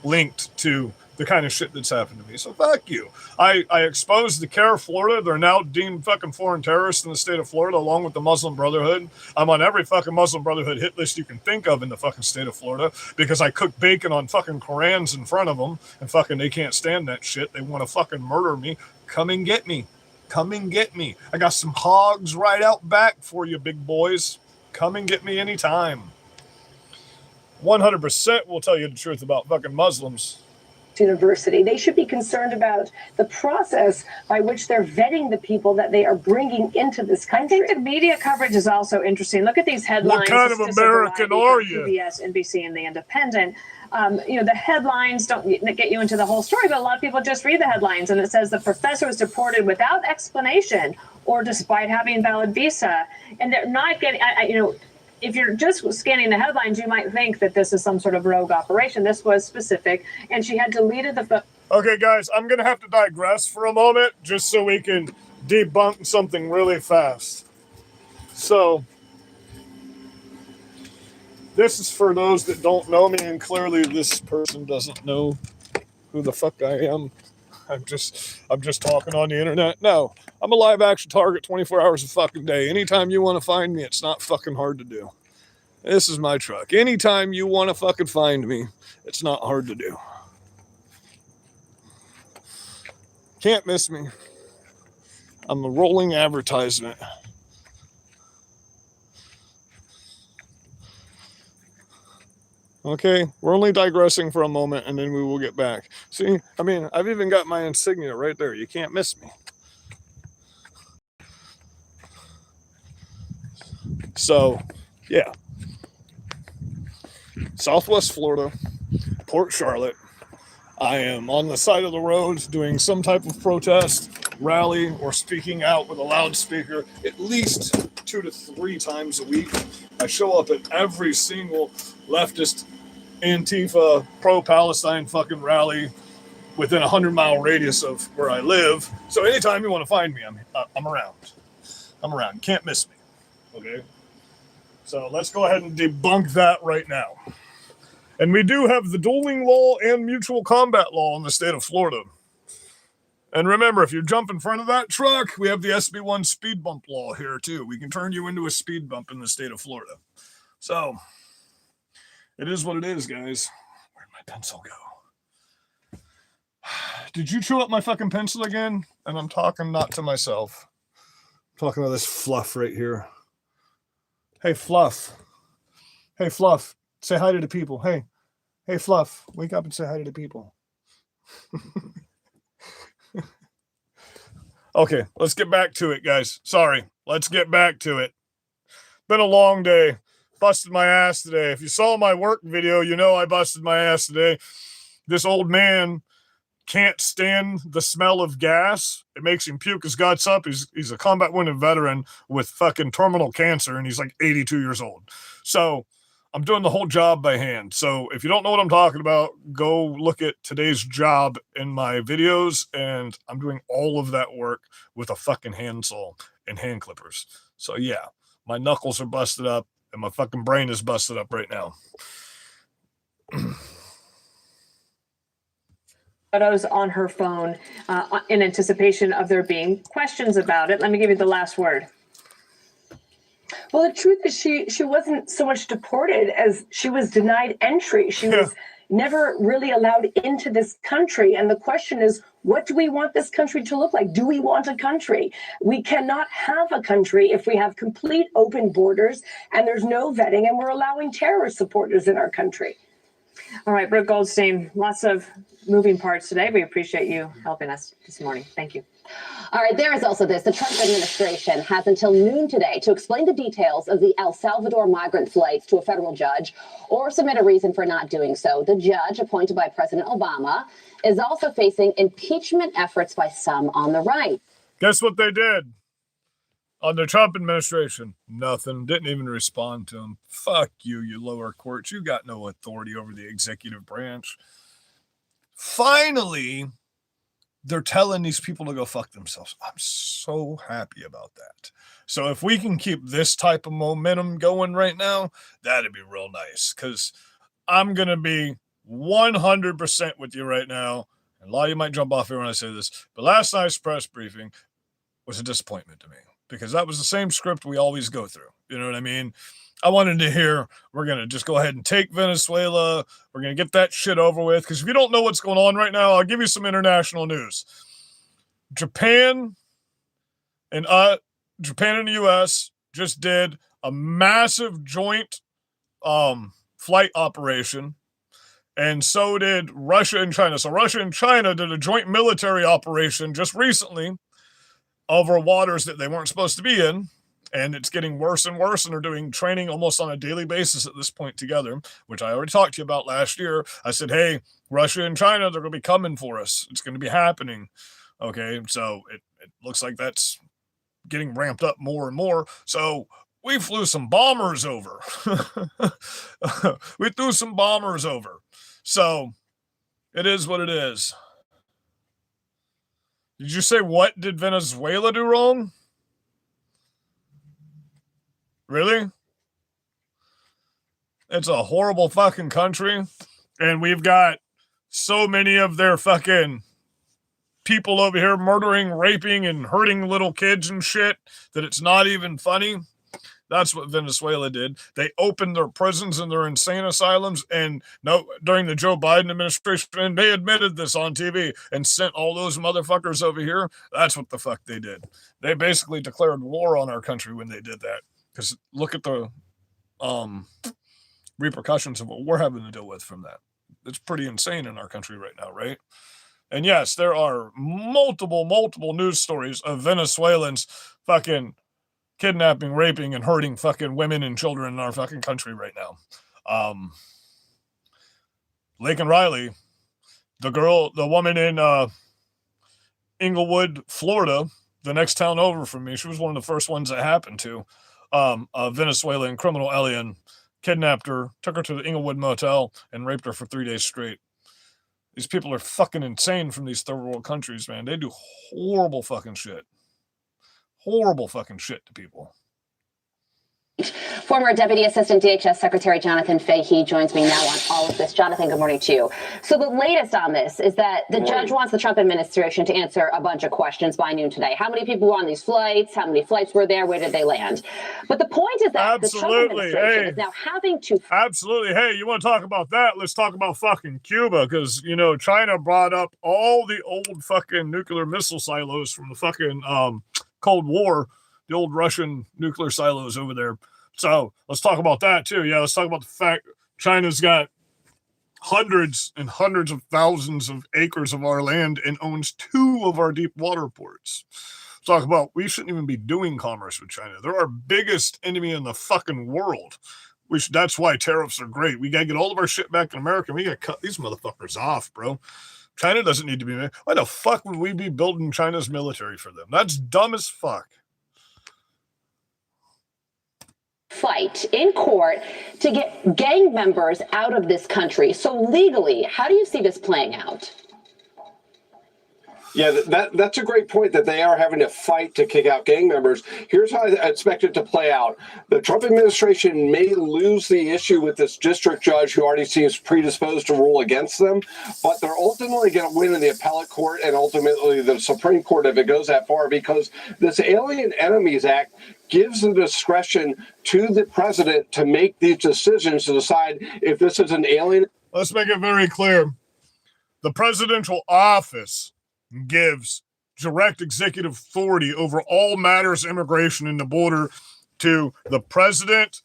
linked to the kind of shit that's happened to me. So fuck you. I exposed the CARE Florida. They're now deemed fucking foreign terrorists in the state of Florida, along with the Muslim Brotherhood. I'm on every fucking Muslim Brotherhood hit list you can think of in the fucking state of Florida because I cook bacon on fucking Korans in front of them, and fucking they can't stand that shit. They want to fucking murder me. Come and get me. Come and get me. I got some hogs right out back for you, big boys. Come and get me anytime. 100% will tell you the truth about fucking Muslims. University. They should be concerned about the process by which they're vetting the people that they are bringing into this country. I think the media coverage is also interesting. Look at these headlines. What kind of American are you? PBS, NBC, and The Independent. The headlines don't get you into the whole story, but a lot of people just read the headlines, and it says the professor was deported without explanation or despite having valid visa, and they're not getting. If you're just scanning the headlines, you might think that this is some sort of rogue operation. This was specific, and she had deleted the. Okay, guys, I'm going to have to digress for a moment just so we can debunk something really fast. So, this is for those that don't know me, and clearly this person doesn't know who the fuck I am. I'm just talking on the internet. No, I'm a live action target 24 hours a fucking day. Anytime you want to find me, it's not fucking hard to do. This is my truck. Anytime you want to fucking find me, it's not hard to do. Can't miss me. I'm a rolling advertisement. Okay, we're only digressing for a moment, and then we will get back. See, I mean, I've even got my insignia right there. You can't miss me. So, yeah. Southwest Florida, Port Charlotte. I am on the side of the road doing some type of protest, rally, or speaking out with a loudspeaker at least 2 to 3 times a week. I show up at every single leftist Antifa pro-Palestine fucking rally within a 100-mile radius of where I live. So anytime you want to find me, I'm around. I'm around. You can't miss me. Okay? So let's go ahead and debunk that right now. And we do have the dueling law and mutual combat law in the state of Florida. And remember, if you jump in front of that truck, we have the SB1 speed bump law here too. We can turn you into a speed bump in the state of Florida. So it is what it is, guys. Where'd my pencil go? Did you chew up my fucking pencil again? And I'm talking not to myself. I'm talking to this Fluff right here. Hey, Fluff. Hey, Fluff. Say hi to the people. Hey, Fluff. Wake up and say hi to the people. Okay, let's get back to it, guys. Sorry. Let's get back to it. Been a long day. Busted my ass today. If you saw my work video, you know I busted my ass today. This old man can't stand the smell of gas. It makes him puke his guts up. He's a combat wounded veteran with fucking terminal cancer, and he's like 82 years old. So I'm doing the whole job by hand. So if you don't know what I'm talking about, go look at today's job in my videos, and I'm doing all of that work with a fucking handsaw and hand clippers. So yeah, my knuckles are busted up, and my fucking brain is busted up right now. Photos on her phone in anticipation of there being questions about it. Let me give you the last word. Well, the truth is she wasn't so much deported as she was denied entry. She was never really allowed into this country. And the question is, what do we want this country to look like? Do we want a country? We cannot have a country if we have complete open borders and there's no vetting and we're allowing terrorist supporters in our country. All right, Brooke Goldstein, lots of moving parts today. We appreciate you helping us this morning. Thank you. All right, there is also this. The Trump administration has until noon today to explain the details of the El Salvador migrant flights to a federal judge or submit a reason for not doing so. The judge, appointed by President Obama, is also facing impeachment efforts by some on the right. Guess what they did on the Trump administration? Nothing. Didn't even respond to him. Fuck you, you lower courts. You got no authority over the executive branch. Finally, they're telling these people to go fuck themselves. I'm so happy about that. So if we can keep this type of momentum going right now, that'd be real nice, because I'm going to be 100% with you right now. And a lot of you might jump off here when I say this, but last night's press briefing was a disappointment to me because that was the same script we always go through. You know what I mean? I wanted to hear, we're going to just go ahead and take Venezuela. We're going to get that shit over with. Because if you don't know what's going on right now, I'll give you some international news. Japan and the U.S. just did a massive joint flight operation. And so did Russia and China. So Russia and China did a joint military operation just recently over waters that they weren't supposed to be in. And it's getting worse and worse, and they're doing training almost on a daily basis at this point together, which I already talked to you about last year. I said, hey, Russia and China, they're going to be coming for us. It's going to be happening. Okay, so it looks like that's getting ramped up more and more. So we flew some bombers over. We threw some bombers over. So it is what it is. Did you say, what did Venezuela do wrong? Really? It's a horrible fucking country. And we've got so many of their fucking people over here murdering, raping, and hurting little kids and shit that it's not even funny. That's what Venezuela did. They opened their prisons and their insane asylums, and during the Joe Biden administration, and they admitted this on TV and sent all those motherfuckers over here. That's what the fuck they did. They basically declared war on our country when they did that. Because look at the repercussions of what we're having to deal with from that. It's pretty insane in our country right now, right? And yes, there are multiple news stories of Venezuelans fucking kidnapping, raping, and hurting fucking women and children in our fucking country right now. Lake and Riley, the woman in Inglewood, Florida, the next town over from me, she was one of the first ones that happened to. A Venezuelan criminal alien kidnapped her, took her to the Inglewood motel, and raped her for 3 days straight. These people are fucking insane from these third world countries, man. They do horrible fucking shit. Horrible fucking shit to people. Former Deputy Assistant DHS Secretary Jonathan Fahey joins me now on all of this. Jonathan, good morning to you. So the latest on this is that the judge wants the Trump administration to answer a bunch of questions by noon today. How many people were on these flights? How many flights were there? Where did they land? But the point is that the Trump administration is now having to... Absolutely. Hey, you want to talk about that? Let's talk about fucking Cuba, because, you know, China brought up all the old fucking nuclear missile silos from the fucking Cold War, the old Russian nuclear silos over there. So let's talk about that too. Yeah, let's talk about the fact China's got hundreds and hundreds of thousands of acres of our land and owns 2 of our deep water ports. Talk about, we shouldn't even be doing commerce with China. They're our biggest enemy in the fucking world. That's why tariffs are great. We got to get all of our shit back in America. We got to cut these motherfuckers off, bro. China doesn't need to be... Why the fuck would we be building China's military for them? That's dumb as fuck. Fight in court to get gang members out of this country. So legally, how do you see this playing out? Yeah, that's a great point, that they are having to fight to kick out gang members. Here's how I expect it to play out. The Trump administration may lose the issue with this district judge who already seems predisposed to rule against them, but they're ultimately going to win in the appellate court and ultimately the Supreme Court if it goes that far, because this Alien Enemies Act gives the discretion to the president to make these decisions to decide if this is an alien. Let's make it very clear. The presidential office gives direct executive authority over all matters immigration and the border to the president,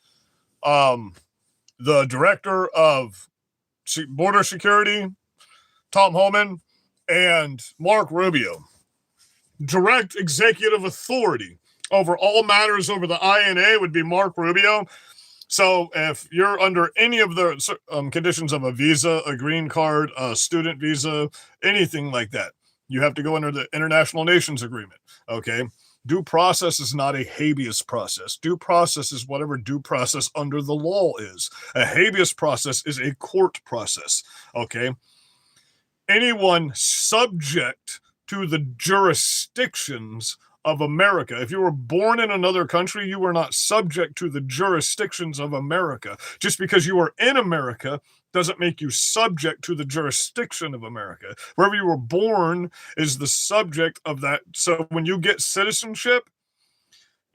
the director of border security, Tom Homan, and Mark Rubio. Direct executive authority over all matters over the INA would be Mark Rubio. So if you're under any of the conditions of a visa, a green card, a student visa, anything like that, you have to go under the International Nations Agreement, okay? Due process is not a habeas process. Due process is whatever due process under the law is. A habeas process is a court process, okay? Anyone subject to the jurisdictions of America. If you were born in another country, you are not subject to the jurisdictions of America. Just because you are in America doesn't make you subject to the jurisdiction of America. Wherever you were born is the subject of that. So when you get citizenship,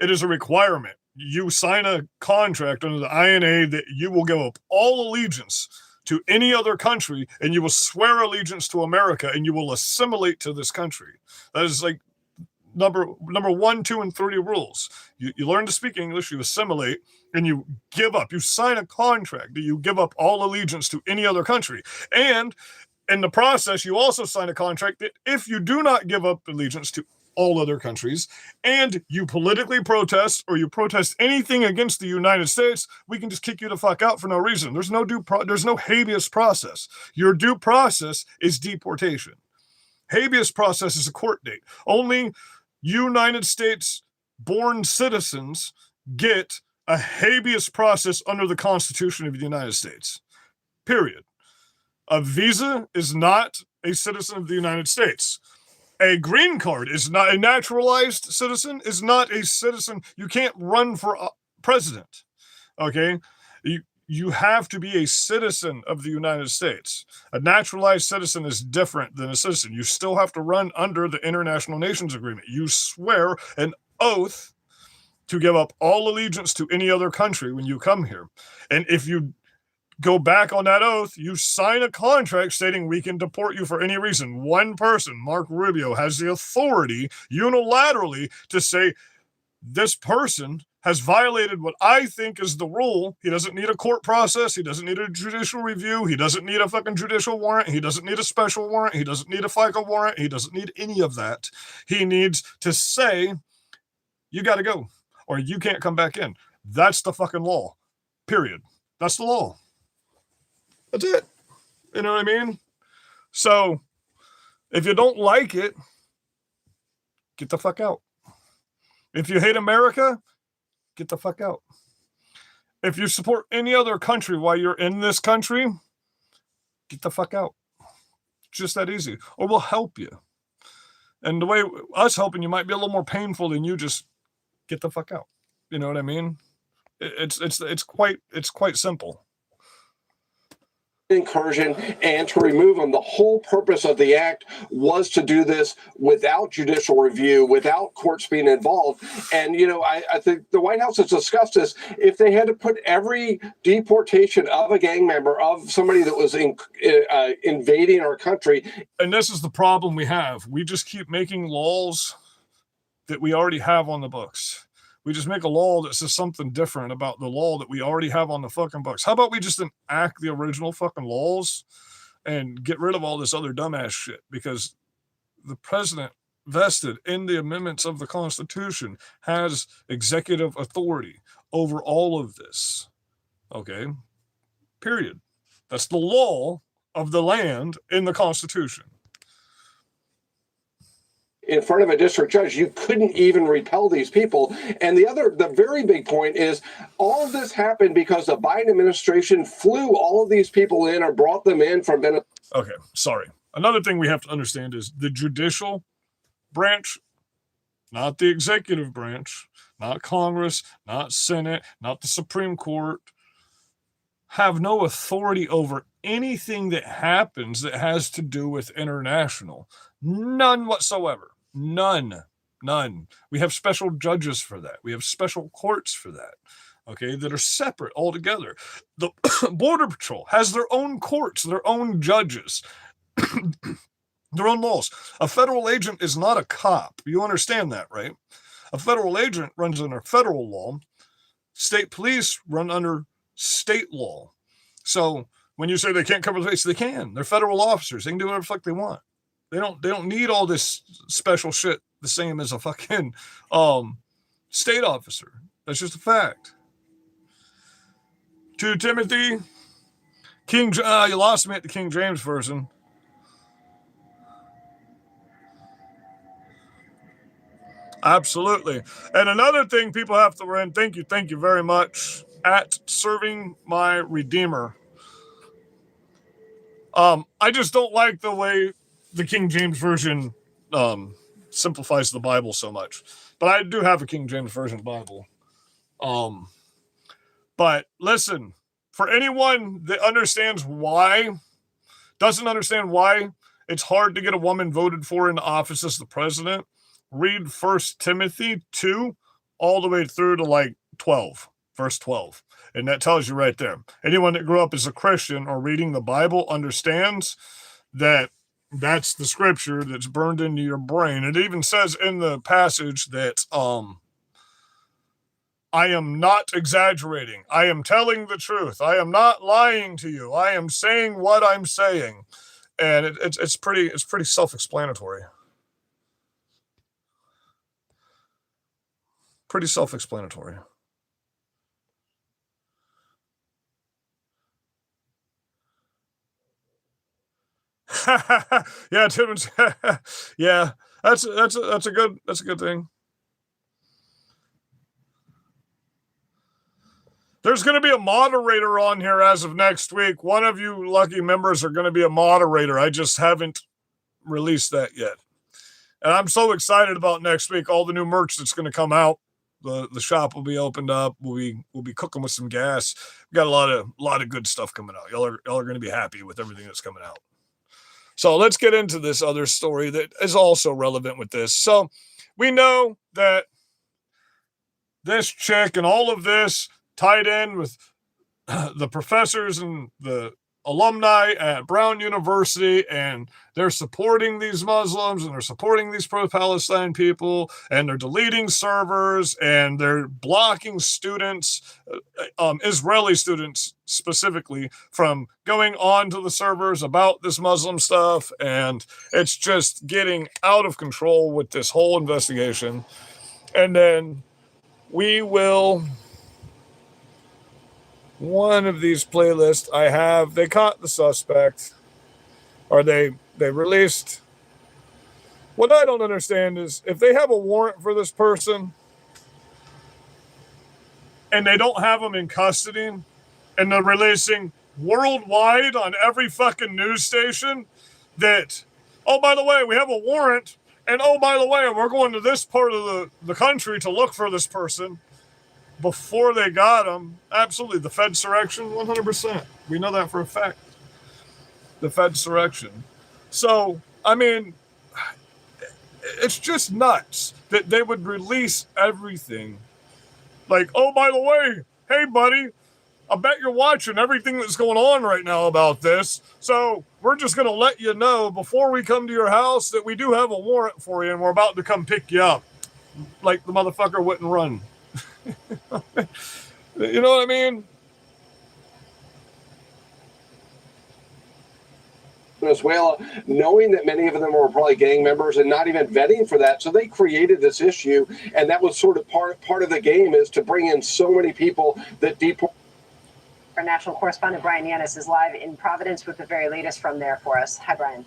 it is a requirement. You sign a contract under the INA that you will give up all allegiance to any other country, and you will swear allegiance to America, and you will assimilate to this country. That is like number 1, 2, and 3 rules. You learn to speak English, you assimilate, and you give up. You sign a contract that you give up all allegiance to any other country. And in the process, you also sign a contract that if you do not give up allegiance to all other countries, and you politically protest or you protest anything against the United States, we can just kick you the fuck out for no reason. There's no habeas process. Your due process is deportation. Habeas process is a court date. Only United States born citizens get a habeas process under the Constitution of the United States. Period. A visa is not a citizen of the United States. A green card is not a naturalized citizen, is not a citizen. You can't run for president. Okay? You have to be a citizen of the United States. A naturalized citizen is different than a citizen. You still have to run under the International Nations Agreement. You swear an oath to give up all allegiance to any other country when you come here. And if you go back on that oath, you sign a contract stating we can deport you for any reason. One person, Mark Rubio, has the authority unilaterally to say this person has violated what I think is the rule. He doesn't need a court process. He doesn't need a judicial review. He doesn't need a fucking judicial warrant. He doesn't need a special warrant. He doesn't need a FICA warrant. He doesn't need any of that. He needs to say, you got to go, or you can't come back in. That's the fucking law. Period. That's the law. That's it. You know what I mean? So, if you don't like it, get the fuck out. If you hate America, get the fuck out. If you support any other country while you're in this country, get the fuck out. Just that easy. Or we'll help you. And the way us helping you might be a little more painful than you just get the fuck out. You know what I mean? It's quite simple. Incursion and to remove them. The whole purpose of the act was to do this without judicial review, without courts being involved. And, you know, I think the White House has discussed this. If they had to put every deportation of a gang member, of somebody that was invading our country. And this is the problem we have. We just keep making laws that we already have on the books. We just make a law that says something different about the law that we already have on the fucking books. How about we just enact the original fucking laws and get rid of all this other dumbass shit? Because the president, vested in the amendments of the Constitution, has executive authority over all of this. Okay? Period. That's the law of the land in the Constitution. In front of a district judge, you couldn't even repel these people. And the very big point is all of this happened because the Biden administration flew all of these people in or brought them in from Venezuela. Okay, sorry. Another thing we have to understand is the judicial branch, not the executive branch, not Congress, not Senate, not the Supreme Court, have no authority over anything that happens that has to do with international. None whatsoever. None. We have special judges for that. We have special courts for that, okay, that are separate altogether. The Border Patrol has their own courts, their own judges, their own laws. A federal agent is not a cop. You understand that, right? A federal agent runs under federal law. State police run under state law. So when you say they can't cover the face, they can. They're federal officers. They can do whatever the fuck they want. They don't need all this special shit the same as a fucking state officer. That's just a fact. To Timothy, you lost me at the King James Version. Absolutely. And another thing people have to learn, thank you very much, at serving my Redeemer. I just don't like the way the King James Version simplifies the Bible so much. But I do have a King James Version Bible. But listen, for anyone that doesn't understand why it's hard to get a woman voted for in office as the president, read 1 Timothy 2 all the way through to like 12, verse 12. And that tells you right there. Anyone that grew up as a Christian or reading the Bible understands that that's the scripture that's burned into your brain. It even says in the passage that I am not exaggerating. I am telling the truth. I am not lying to you. I am saying what I'm saying. And it's pretty self-explanatory. Pretty self-explanatory. Yeah, Timmons. Yeah, that's a good thing. There's going to be a moderator on here as of next week. One of you lucky members are going to be a moderator. I just haven't released that yet. And I'm so excited about next week, all the new merch that's going to come out. The shop will be opened up. We'll be cooking with some gas. We got a lot of good stuff coming out. Y'all are going to be happy with everything that's coming out. So let's get into this other story that is also relevant with this. So we know that this chick and all of this tied in with the professors and the alumni at Brown University, and they're supporting these Muslims and they're supporting these pro-Palestine people, and they're deleting servers and they're blocking students, Israeli students specifically, from going on to the servers about this Muslim stuff. And it's just getting out of control with this whole investigation. And then we will... One of these playlists I have, they caught the suspect, or they released. What I don't understand is if they have a warrant for this person and they don't have them in custody and they're releasing worldwide on every fucking news station that, oh, by the way, we have a warrant, and oh, by the way, we're going to this part of the country to look for this person. Before they got him, absolutely. The Fedsurrection, 100%. We know that for a fact. The Fedsurrection. So, I mean, it's just nuts that they would release everything. Like, oh, by the way, hey, buddy, I bet you're watching everything that's going on right now about this. So we're just going to let you know before we come to your house that we do have a warrant for you and we're about to come pick you up. Like the motherfucker wouldn't run. You know what I mean? Venezuela, knowing that many of them were probably gang members and not even vetting for that. So they created this issue, and that was sort of part of the game, is to bring in so many people that deport. Our national correspondent Brian Yanis is live in Providence with the very latest from there for us. Hi, Brian.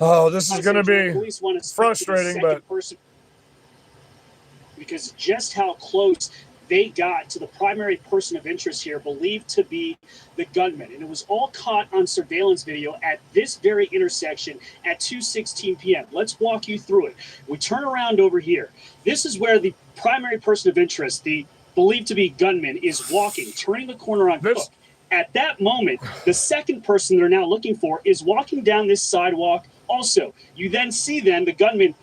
Oh, this is going to be frustrating, but because just how close they got to the primary person of interest here, believed to be the gunman. And it was all caught on surveillance video at this very intersection at 2:16 p.m. Let's walk you through it. We turn around over here. This is where the primary person of interest, the believed to be gunman, is walking, turning the corner on Cook. At that moment, the second person they're now looking for is walking down this sidewalk also. You then see the gunman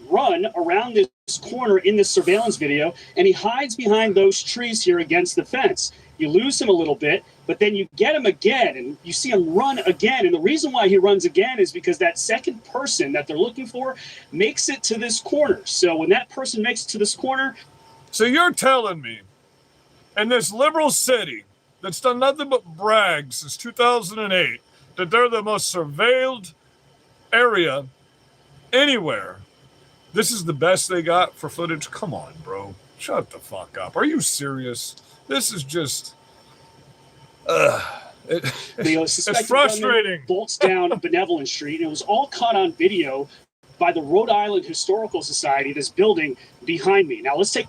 run around this corner in this surveillance video, and he hides behind those trees here against the fence. You lose him a little bit, but then you get him again, and you see him run again. And the reason why he runs again is because that second person that they're looking for makes it to this corner. So when that person makes it to this corner... So you're telling me, in this liberal city that's done nothing but brag since 2008, that they're the most surveilled area anywhere, this is the best they got for footage? Come on, bro. Shut the fuck up. Are you serious? This is just... it's frustrating. Bolts down Benevolent Street, and it was all caught on video by the Rhode Island Historical Society, this building behind me. Now, let's take...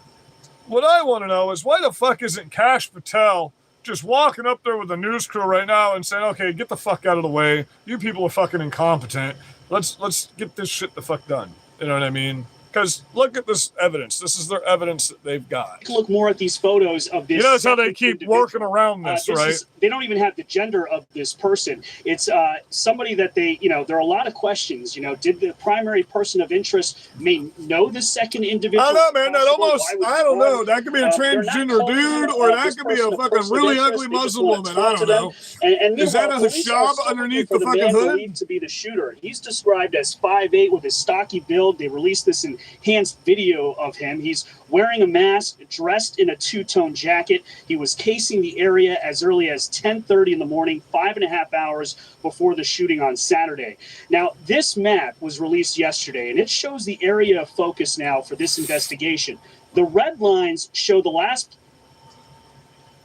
What I want to know is why the fuck isn't Kash Patel just walking up there with the news crew right now and saying, okay, get the fuck out of the way. You people are fucking incompetent. Let's get this shit the fuck done. You know what I mean? Because look at this evidence. This is their evidence that they've got. Look more at these photos of this. You notice how they keep working around this, right? They don't even have the gender of this person. It's somebody that they, there are a lot of questions. Did the primary person of interest may know the second individual? I don't know, man. That almost, I don't know. That could be a transgender dude, or that could be a fucking really ugly Muslim woman. I don't know. And is that a hijab underneath the fucking hood? Believed to be the shooter. He's described as 5'8" with his stocky build. They released this enhanced video of him. He's wearing a mask, dressed in a two-tone jacket. He was casing the area as early as 10:30 in the morning, 5.5 hours before the shooting on Saturday. Now, this map was released yesterday, and it shows the area of focus now for this investigation. The red lines show the last.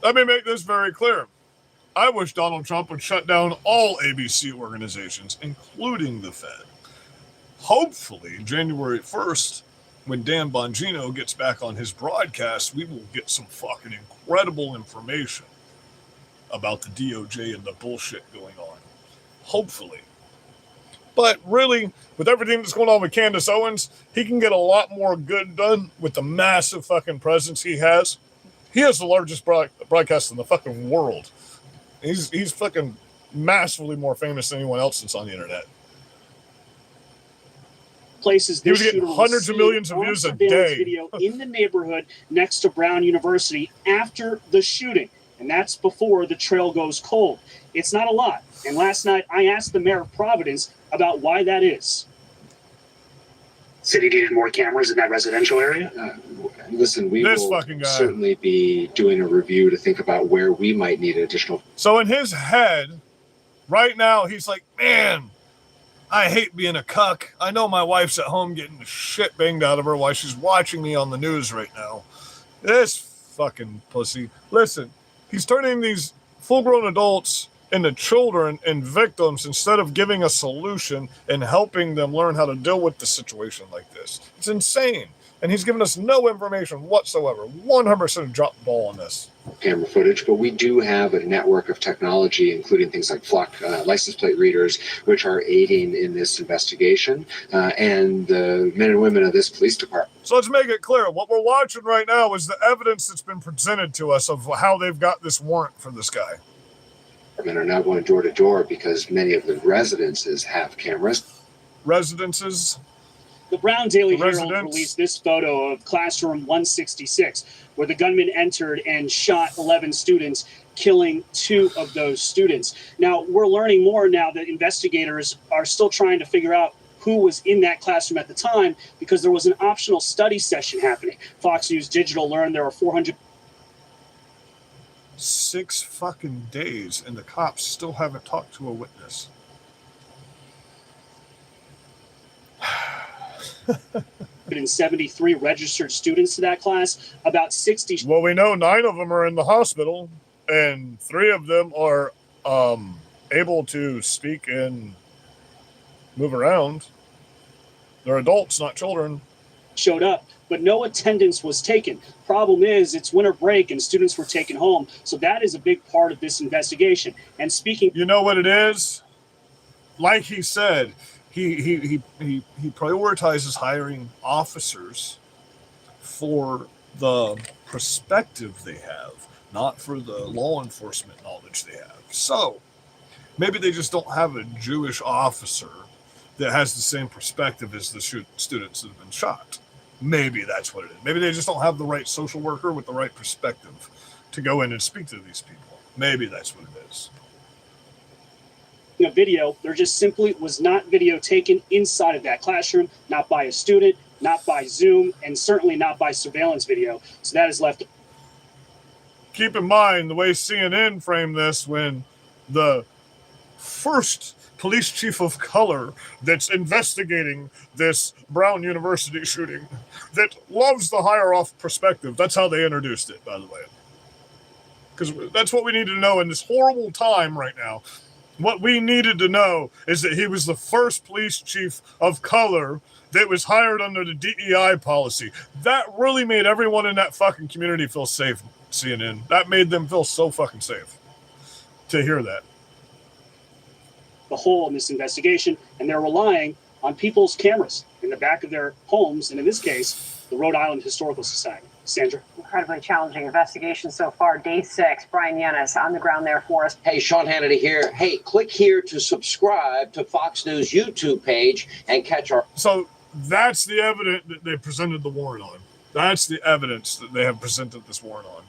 Let me make this very clear. I wish Donald Trump would shut down all ABC organizations, including the Fed. Hopefully, January 1st, when Dan Bongino gets back on his broadcast, we will get some fucking incredible information about the DOJ and the bullshit going on. Hopefully. But really, with everything that's going on with Candace Owens, he can get a lot more good done with the massive fucking presence he has. He has the largest broadcast in the fucking world. He's fucking massively more famous than anyone else that's on the internet. Places he was getting hundreds of millions of views a day. Video in the neighborhood next to Brown University after the shooting, and that's before the trail goes cold. It's not a lot. And last night I asked the mayor of Providence about why that is. City needed more cameras in that residential area? Listen, we will certainly be doing a review to think about where we might need additional. So in his head, right now, he's like, man, I hate being a cuck. I know my wife's at home getting the shit banged out of her while she's watching me on the news right now. This fucking pussy. Listen, he's turning these full-grown adults into children and victims instead of giving a solution and helping them learn how to deal with the situation like this. It's insane. And he's given us no information whatsoever. 100% dropped the ball on this. Camera footage, but we do have a network of technology, including things like flock license plate readers, which are aiding in this investigation, and the men and women of this police department. So let's make it clear. What we're watching right now is the evidence that's been presented to us of how they've got this warrant for this guy. And are now going door to door because many of the residences have cameras. Residences? The Brown Daily Herald released this photo of classroom 166, where the gunman entered and shot 11 students, killing 2 of those students. Now, we're learning more now that investigators are still trying to figure out who was in that classroom at the time because there was an optional study session happening. Fox News Digital learned there were 400. 6 fucking days, and the cops still haven't talked to a witness. 73 registered students to that class, about 60. Well, we know 9 of them are in the hospital, and 3 of them are able to speak and move around. They're adults, not children. Showed up, but no attendance was taken. Problem is, it's winter break and students were taken home, so that is a big part of this investigation. And speaking, you know what it is? Like he said, he prioritizes hiring officers for the perspective they have, not for the law enforcement knowledge they have. So maybe they just don't have a Jewish officer that has the same perspective as the students that have been shot. Maybe that's what it is. Maybe they just don't have the right social worker with the right perspective to go in and speak to these people. Maybe that's what it is. A video, there just simply was not video taken inside of that classroom, not by a student, not by Zoom, and certainly not by surveillance video. So that is left. Keep in mind the way CNN framed this when the first police chief of color that's investigating this Brown University shooting that loves the higher off perspective. That's how they introduced it, by the way. Because that's what we need to know in this horrible time right now. What we needed to know is that he was the first police chief of color that was hired under the DEI policy. That really made everyone in that fucking community feel safe, CNN. That made them feel so fucking safe to hear that. The hole in this investigation, and they're relying on people's cameras. And in the back of their homes, and in this case, the Rhode Island Historical Society. Sandra? Incredibly challenging investigation so far. Day 6. Brian Yanis on the ground there for us. Hey, Sean Hannity here. Hey, click here to subscribe to Fox News YouTube page and catch our... So that's the evidence that they presented the warrant on. That's the evidence that they have presented this warrant on.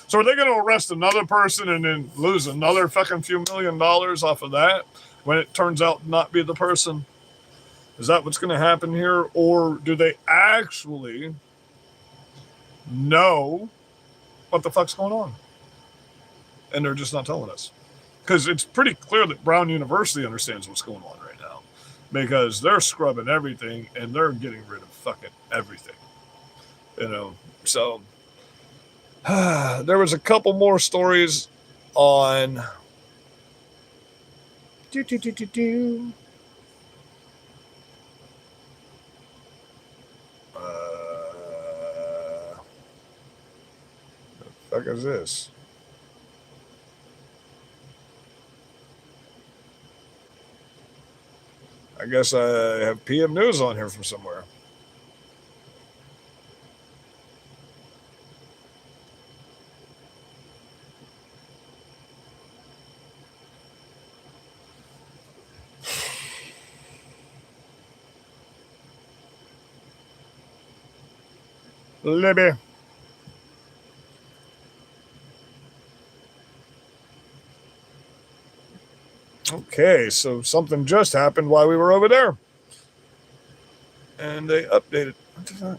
So are they going to arrest another person and then lose another fucking few $1 million off of that when it turns out to not be the person? Is that what's going to happen here? Or do they actually know what the fuck's going on? And they're just not telling us. Because it's pretty clear that Brown University understands what's going on right now. Because they're scrubbing everything and they're getting rid of fucking everything. You know, so there was a couple more stories on the fuck is this? I guess I have PM News on here from somewhere. Libby. Okay, so something just happened while we were over there. And they updated. What the fuck?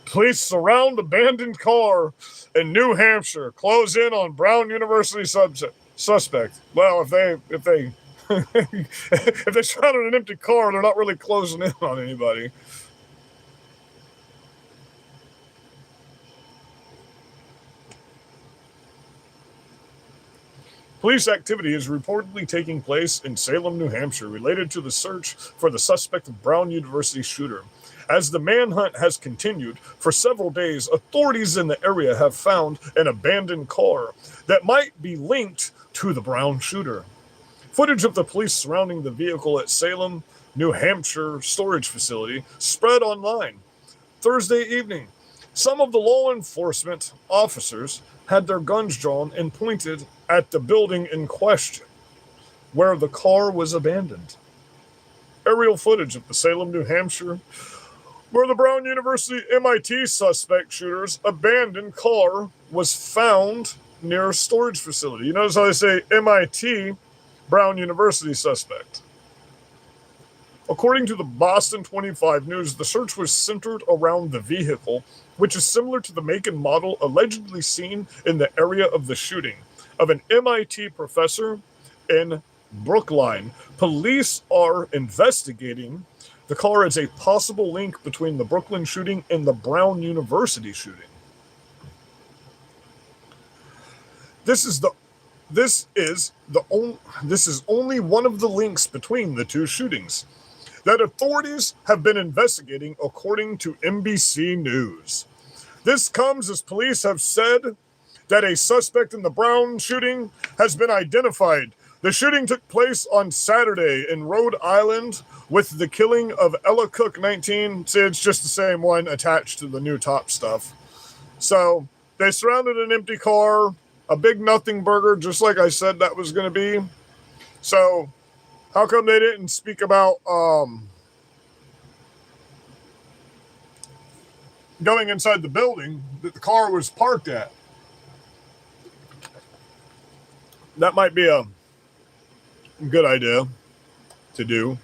Police surround abandoned car in New Hampshire. Close in on Brown University suspect. Well, if they if they surrounded an empty car, they're not really closing in on anybody. Police activity is reportedly taking place in Salem, New Hampshire, related to the search for the suspect of Brown University shooter. As the manhunt has continued for several days, authorities in the area have found an abandoned car that might be linked to the Brown shooter. Footage of the police surrounding the vehicle at Salem, New Hampshire storage facility spread online Thursday evening. Some of the law enforcement officers had their guns drawn and pointed at the building in question, where the car was abandoned. Aerial footage of the Salem, New Hampshire, where the Brown University MIT suspect shooter's abandoned car was found near a storage facility. You notice how they say MIT, Brown University suspect. According to the Boston 25 News, the search was centered around the vehicle, which is similar to the make and model allegedly seen in the area of the shooting of an MIT professor in Brookline. Police are investigating the car as a possible link between the Brooklyn shooting and the Brown University shooting. This is only one of the links between the two shootings that authorities have been investigating, according to NBC News. This comes as police have said that a suspect in the Brown shooting has been identified. The shooting took place on Saturday in Rhode Island with the killing of Ella Cook, 19. See, it's just the same one attached to the new top stuff. So they surrounded an empty car, a big nothing burger, just like I said that was going to be. So how come they didn't speak about going inside the building that the car was parked at? That might be a good idea to do.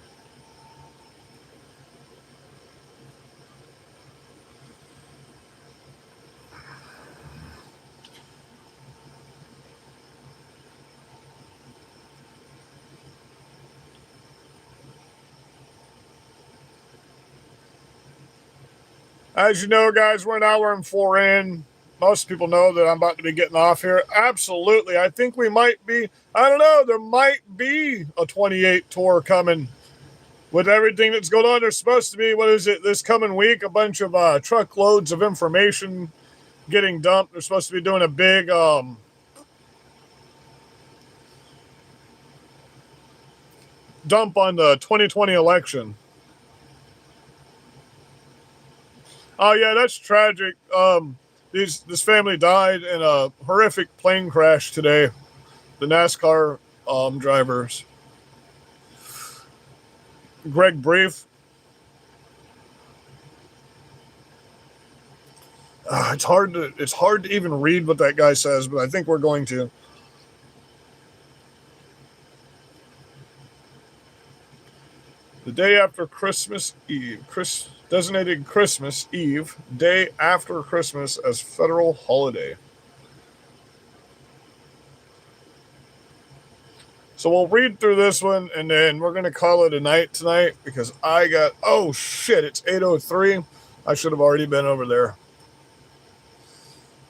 As you know, guys, we're an hour and 4 in. Most people know that I'm about to be getting off here. Absolutely. I think we might be, I don't know, there might be a 28 tour coming with everything that's going on. There's supposed to be, what is it, this coming week, a bunch of truckloads of information getting dumped. They're supposed to be doing a big dump on the 2020 election. Oh yeah, that's tragic. This family died in a horrific plane crash today. The NASCAR drivers. Greg Brief. It's hard to even read what that guy says, but I think we're going to. The day after Christmas Eve, designated Christmas Eve, day after Christmas as federal holiday. So we'll read through this one, and then we're going to call it a night tonight because oh shit, it's 8:03. I should have already been over there.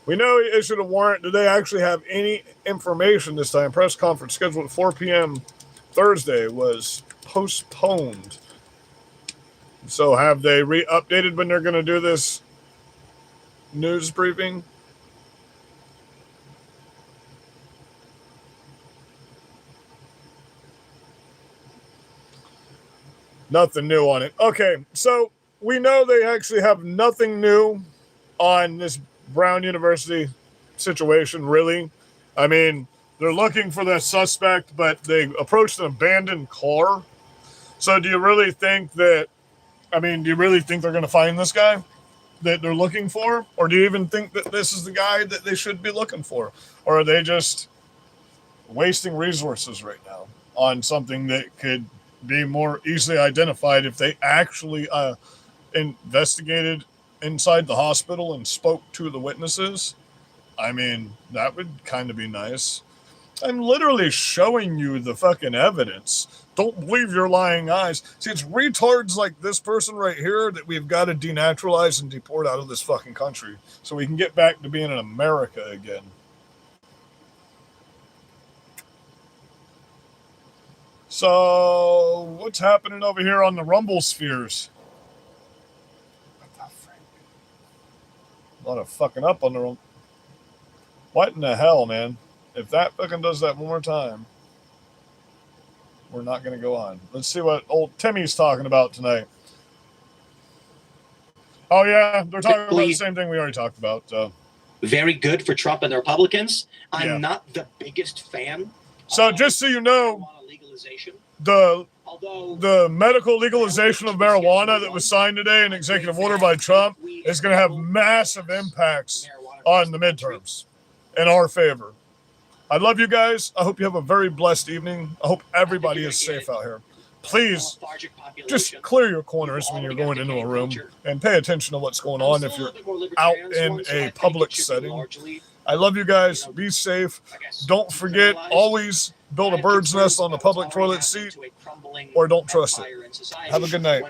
We know he issued a warrant. Do they actually have any information this time? Press conference scheduled at 4 p.m. Thursday was postponed. So have they re-updated when they're going to do this news briefing? Nothing new on it. Okay, so we know they actually have nothing new on this Brown University situation, really. I mean, they're looking for that suspect, but they approached an abandoned car. So do you really think they're going to find this guy that they're looking for? Or do you even think that this is the guy that they should be looking for? Or are they just wasting resources right now on something that could be more easily identified if they actually investigated inside the hospital and spoke to the witnesses? I mean, that would kind of be nice. I'm literally showing you the fucking evidence. Don't believe your lying eyes. See, it's retards like this person right here that we've got to denaturalize and deport out of this fucking country so we can get back to being in America again. So, what's happening over here on the Rumble spheres? A lot of fucking up on the room. What in the hell, man? If that fucking does that one more time, we're not going to go on. Let's see what old Timmy's talking about tonight. Oh, yeah. They're talking about the same thing we already talked about. Very good for Trump and the Republicans. I'm not the biggest fan. So just so you know, the medical legalization of marijuana that was signed today, an executive order by Trump, is going to have massive impacts on the midterms in our favor. I love you guys. I hope you have a very blessed evening. I hope everybody is safe out here. Please just clear your corners when you're going into a room and pay attention to what's going on if you're out in a public setting. I love you guys. Be safe. Don't forget, always build a bird's nest on the public toilet seat or don't trust it. Have a good night.